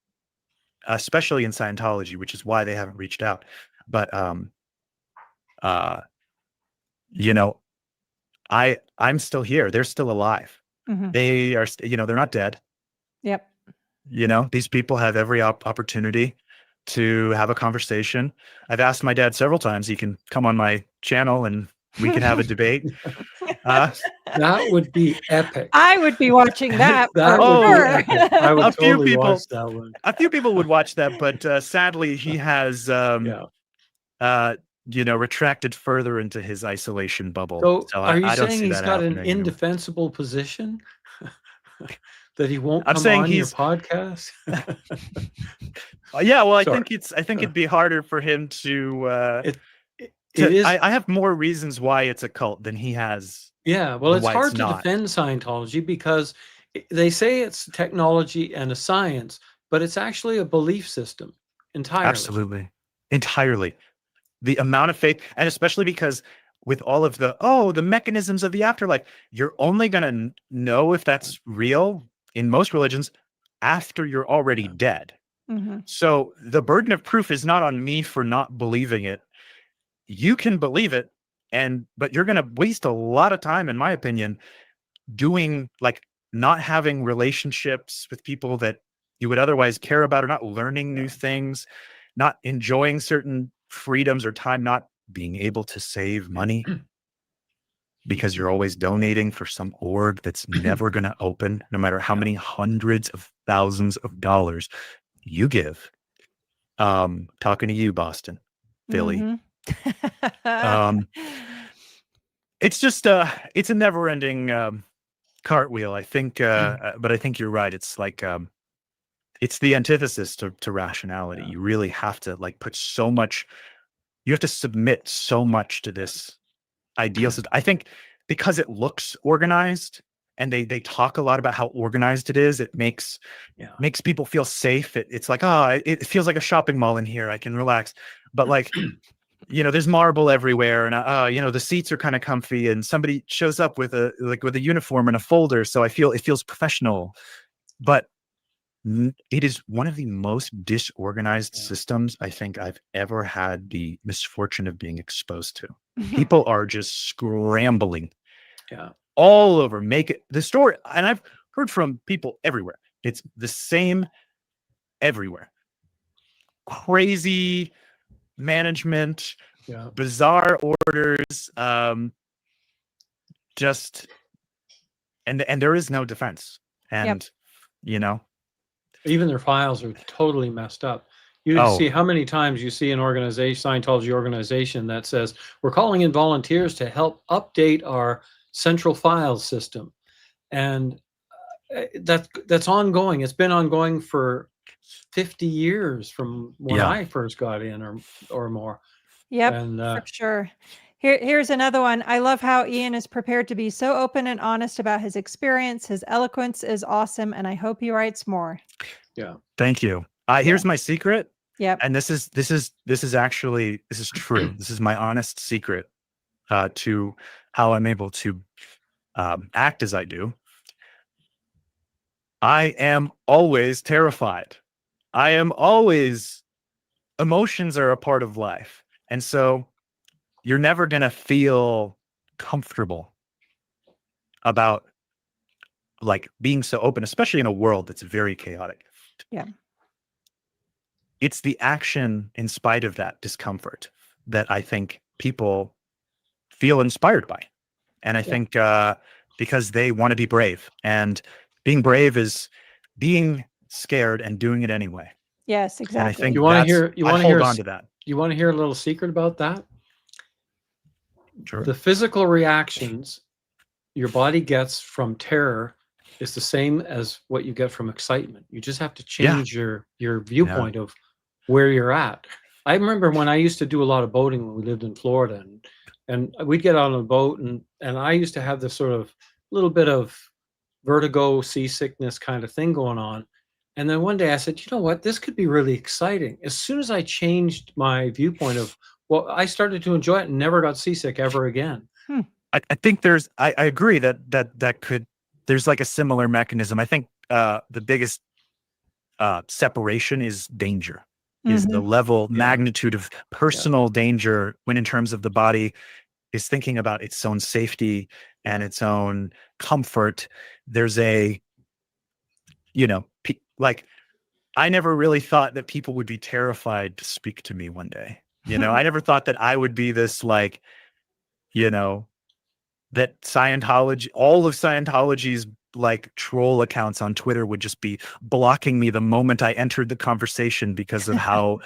especially in Scientology, which is why they haven't reached out. But, I'm still here. They're still alive. Mm-hmm. They are, they're not dead. Yep. These people have every opportunity to have a conversation. I've asked my dad several times, he can come on my channel and we can have a debate. That would be epic. I would be watching that. I would totally watch that one. A few people would watch that, but sadly he has retracted further into his isolation bubble. So are you I don't saying see he's that got an happening. indefensible position that he won't I'm come saying on your podcast? Yeah, well, I think it'd be harder for him to. It is. I have more reasons why it's a cult than he has. Yeah, well, it's hard to defend Scientology because they say it's technology and a science, but it's actually a belief system entirely. Absolutely, entirely. The amount of faith, and especially because with all of the mechanisms of the afterlife, you're only going to know if that's real in most religions after you're already dead. Mm-hmm. So the burden of proof is not on me for not believing it. You can believe it, but you're going to waste a lot of time, in my opinion, doing not having relationships with people that you would otherwise care about, or not learning new things, not enjoying certain freedoms or time, not being able to save money because you're always donating for some org that's never going to open, no matter how many hundreds of thousands of dollars you give. Talking to you, Boston. Philly. Mhm. It's just it's a never-ending cartwheel. I think, but I think you're right. It's like it's the antithesis to rationality. You really have to like put so much. You have to submit so much to this ideal system. I think because it looks organized and they talk a lot about how organized it is, it makes people feel safe. It's like, oh, it feels like a shopping mall in here. I can relax. But like, there's marble everywhere, and the seats are kind of comfy, and somebody shows up with a uniform and a folder, so it feels professional. But it is one of the most disorganized systems I think I've ever had the misfortune of being exposed to. People are just scrambling all over, make it the story. And I've heard from people everywhere. It's the same everywhere. Crazy management, bizarre orders, just and there is no defense. And even their files are totally messed up. You can see how many times you see an organization, Scientology organization, that says, we're calling in volunteers to help update our central file system. And that's ongoing. It's been ongoing for 50 years from when I first got in or more. Yep, And for sure. Here's another one. I love how Ian is prepared to be so open and honest about his experience. His eloquence is awesome, and I hope he writes more. Yeah. Thank you. Here's my secret. Yep. And this is true. This is my honest secret to how I'm able to act as I do. I am always terrified. Emotions are a part of life. And so you're never going to feel comfortable about like being so open, especially in a world that's very chaotic. Yeah. It's the action in spite of that discomfort that I think people feel inspired by. And I think because they want to be brave, and being brave is being scared and doing it anyway. Yes, exactly. And I think you want to hold on to that. You want to hear a little secret about that? Sure. The physical reactions your body gets from terror is the same as what you get from excitement. You just have to change your viewpoint of where you're at. I remember when I used to do a lot of boating when we lived in Florida, and we'd get on a boat, and I used to have this sort of little bit of vertigo, seasickness kind of thing going on. And then one day I said, you know what, this could be really exciting. As soon as I changed my viewpoint of, well, I started to enjoy it and never got seasick ever again. I think I agree that could, there's like a similar mechanism. I think the biggest separation is danger, is the level magnitude of personal danger when in terms of the body is thinking about its own safety and its own comfort. There's like, I never really thought that people would be terrified to speak to me one day. I never thought that I would be this like, that Scientology, all of Scientology's like troll accounts on Twitter would just be blocking me the moment I entered the conversation because of how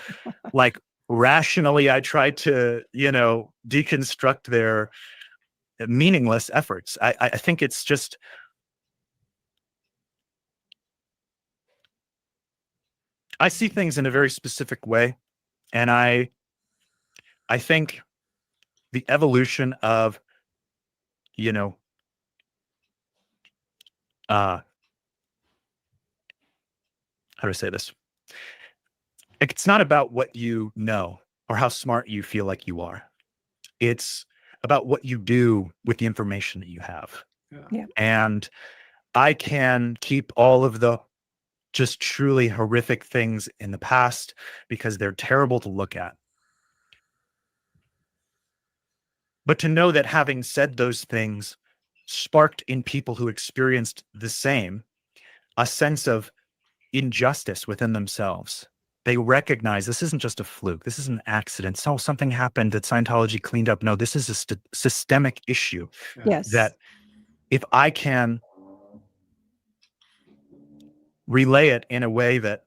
like rationally I tried to, deconstruct their meaningless efforts. I think it's just, I see things in a very specific way. And I think the evolution of, how do I say this? It's not about what you know or how smart you feel like you are. It's about what you do with the information that you have. Yeah. And I can keep all of the just truly horrific things in the past because they're terrible to look at. But to know that having said those things sparked in people who experienced the same a sense of injustice within themselves. They recognize this isn't just a fluke. This is an accident. So something happened that Scientology cleaned up. No, this is a systemic issue. Yes. That if I can relay it in a way that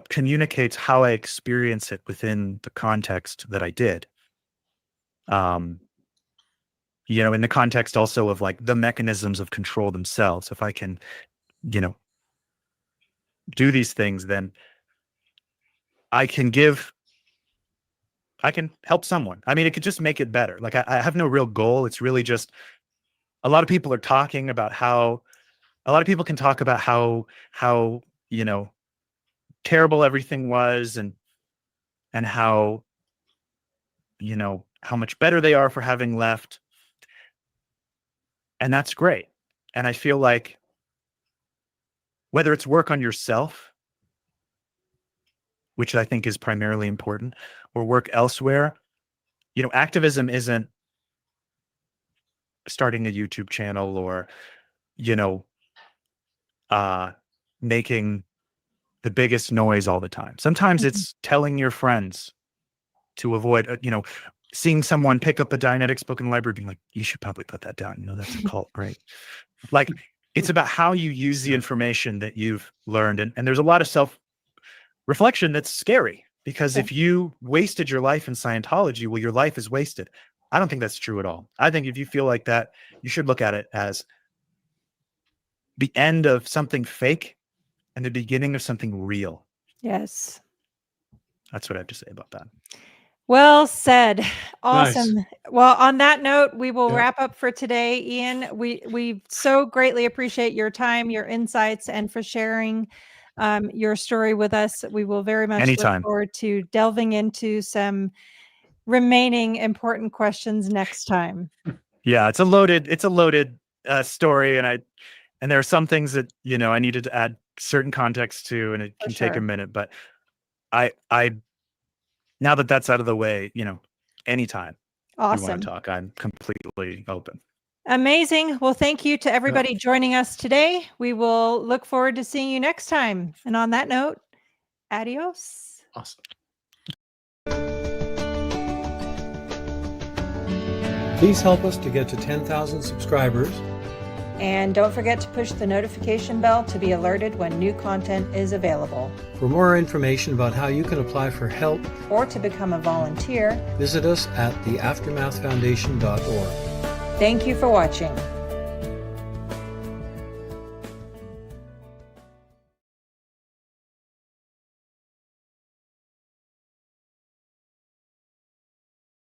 communicates how I experience it within the context that I did. You know, in the context also of like the mechanisms of control themselves. If I can, you know, do these things, then I can help someone. I mean, it could just make it better. Like I have no real goal. It's really just a lot of people are talking about how a lot of people can talk about how, you know, terrible everything was and how, you know, how much better they are for having left. And that's great. And I feel like whether it's work on yourself, which I think is primarily important, or work elsewhere, you know, activism isn't starting a YouTube channel or, you know, making the biggest noise all the time. Sometimes it's telling your friends to avoid, you know, seeing someone pick up a Dianetics book in the library, being like, you should probably put that down. You know, that's a cult, right? Like, it's about how you use the information that you've learned. And there's a lot of self-reflection that's scary, because if you wasted your life in Scientology, well, your life is wasted. I don't think that's true at all. I think if you feel like that, you should look at it as the end of something fake and the beginning of something real. Yes. That's what I have to say about that. Well said. Awesome. Nice. Well, on that note, we will wrap up for today. Ian, we so greatly appreciate your time, your insights, and for sharing your story with us. We will very much Anytime. look forward to delving into some remaining important questions next time. Yeah, it's a loaded story, and there are some things that, you know, I needed to add certain context to, and it can take a minute, but I now that that's out of the way, you know, anytime you want to talk, I'm completely open. Amazing. Well, thank you to everybody joining us today. We will look forward to seeing you next time. And on that note, adios. Awesome. Please help us to get to 10,000 subscribers. And don't forget to push the notification bell to be alerted when new content is available. For more information about how you can apply for help or to become a volunteer, visit us at theaftermathfoundation.org. Thank you for watching.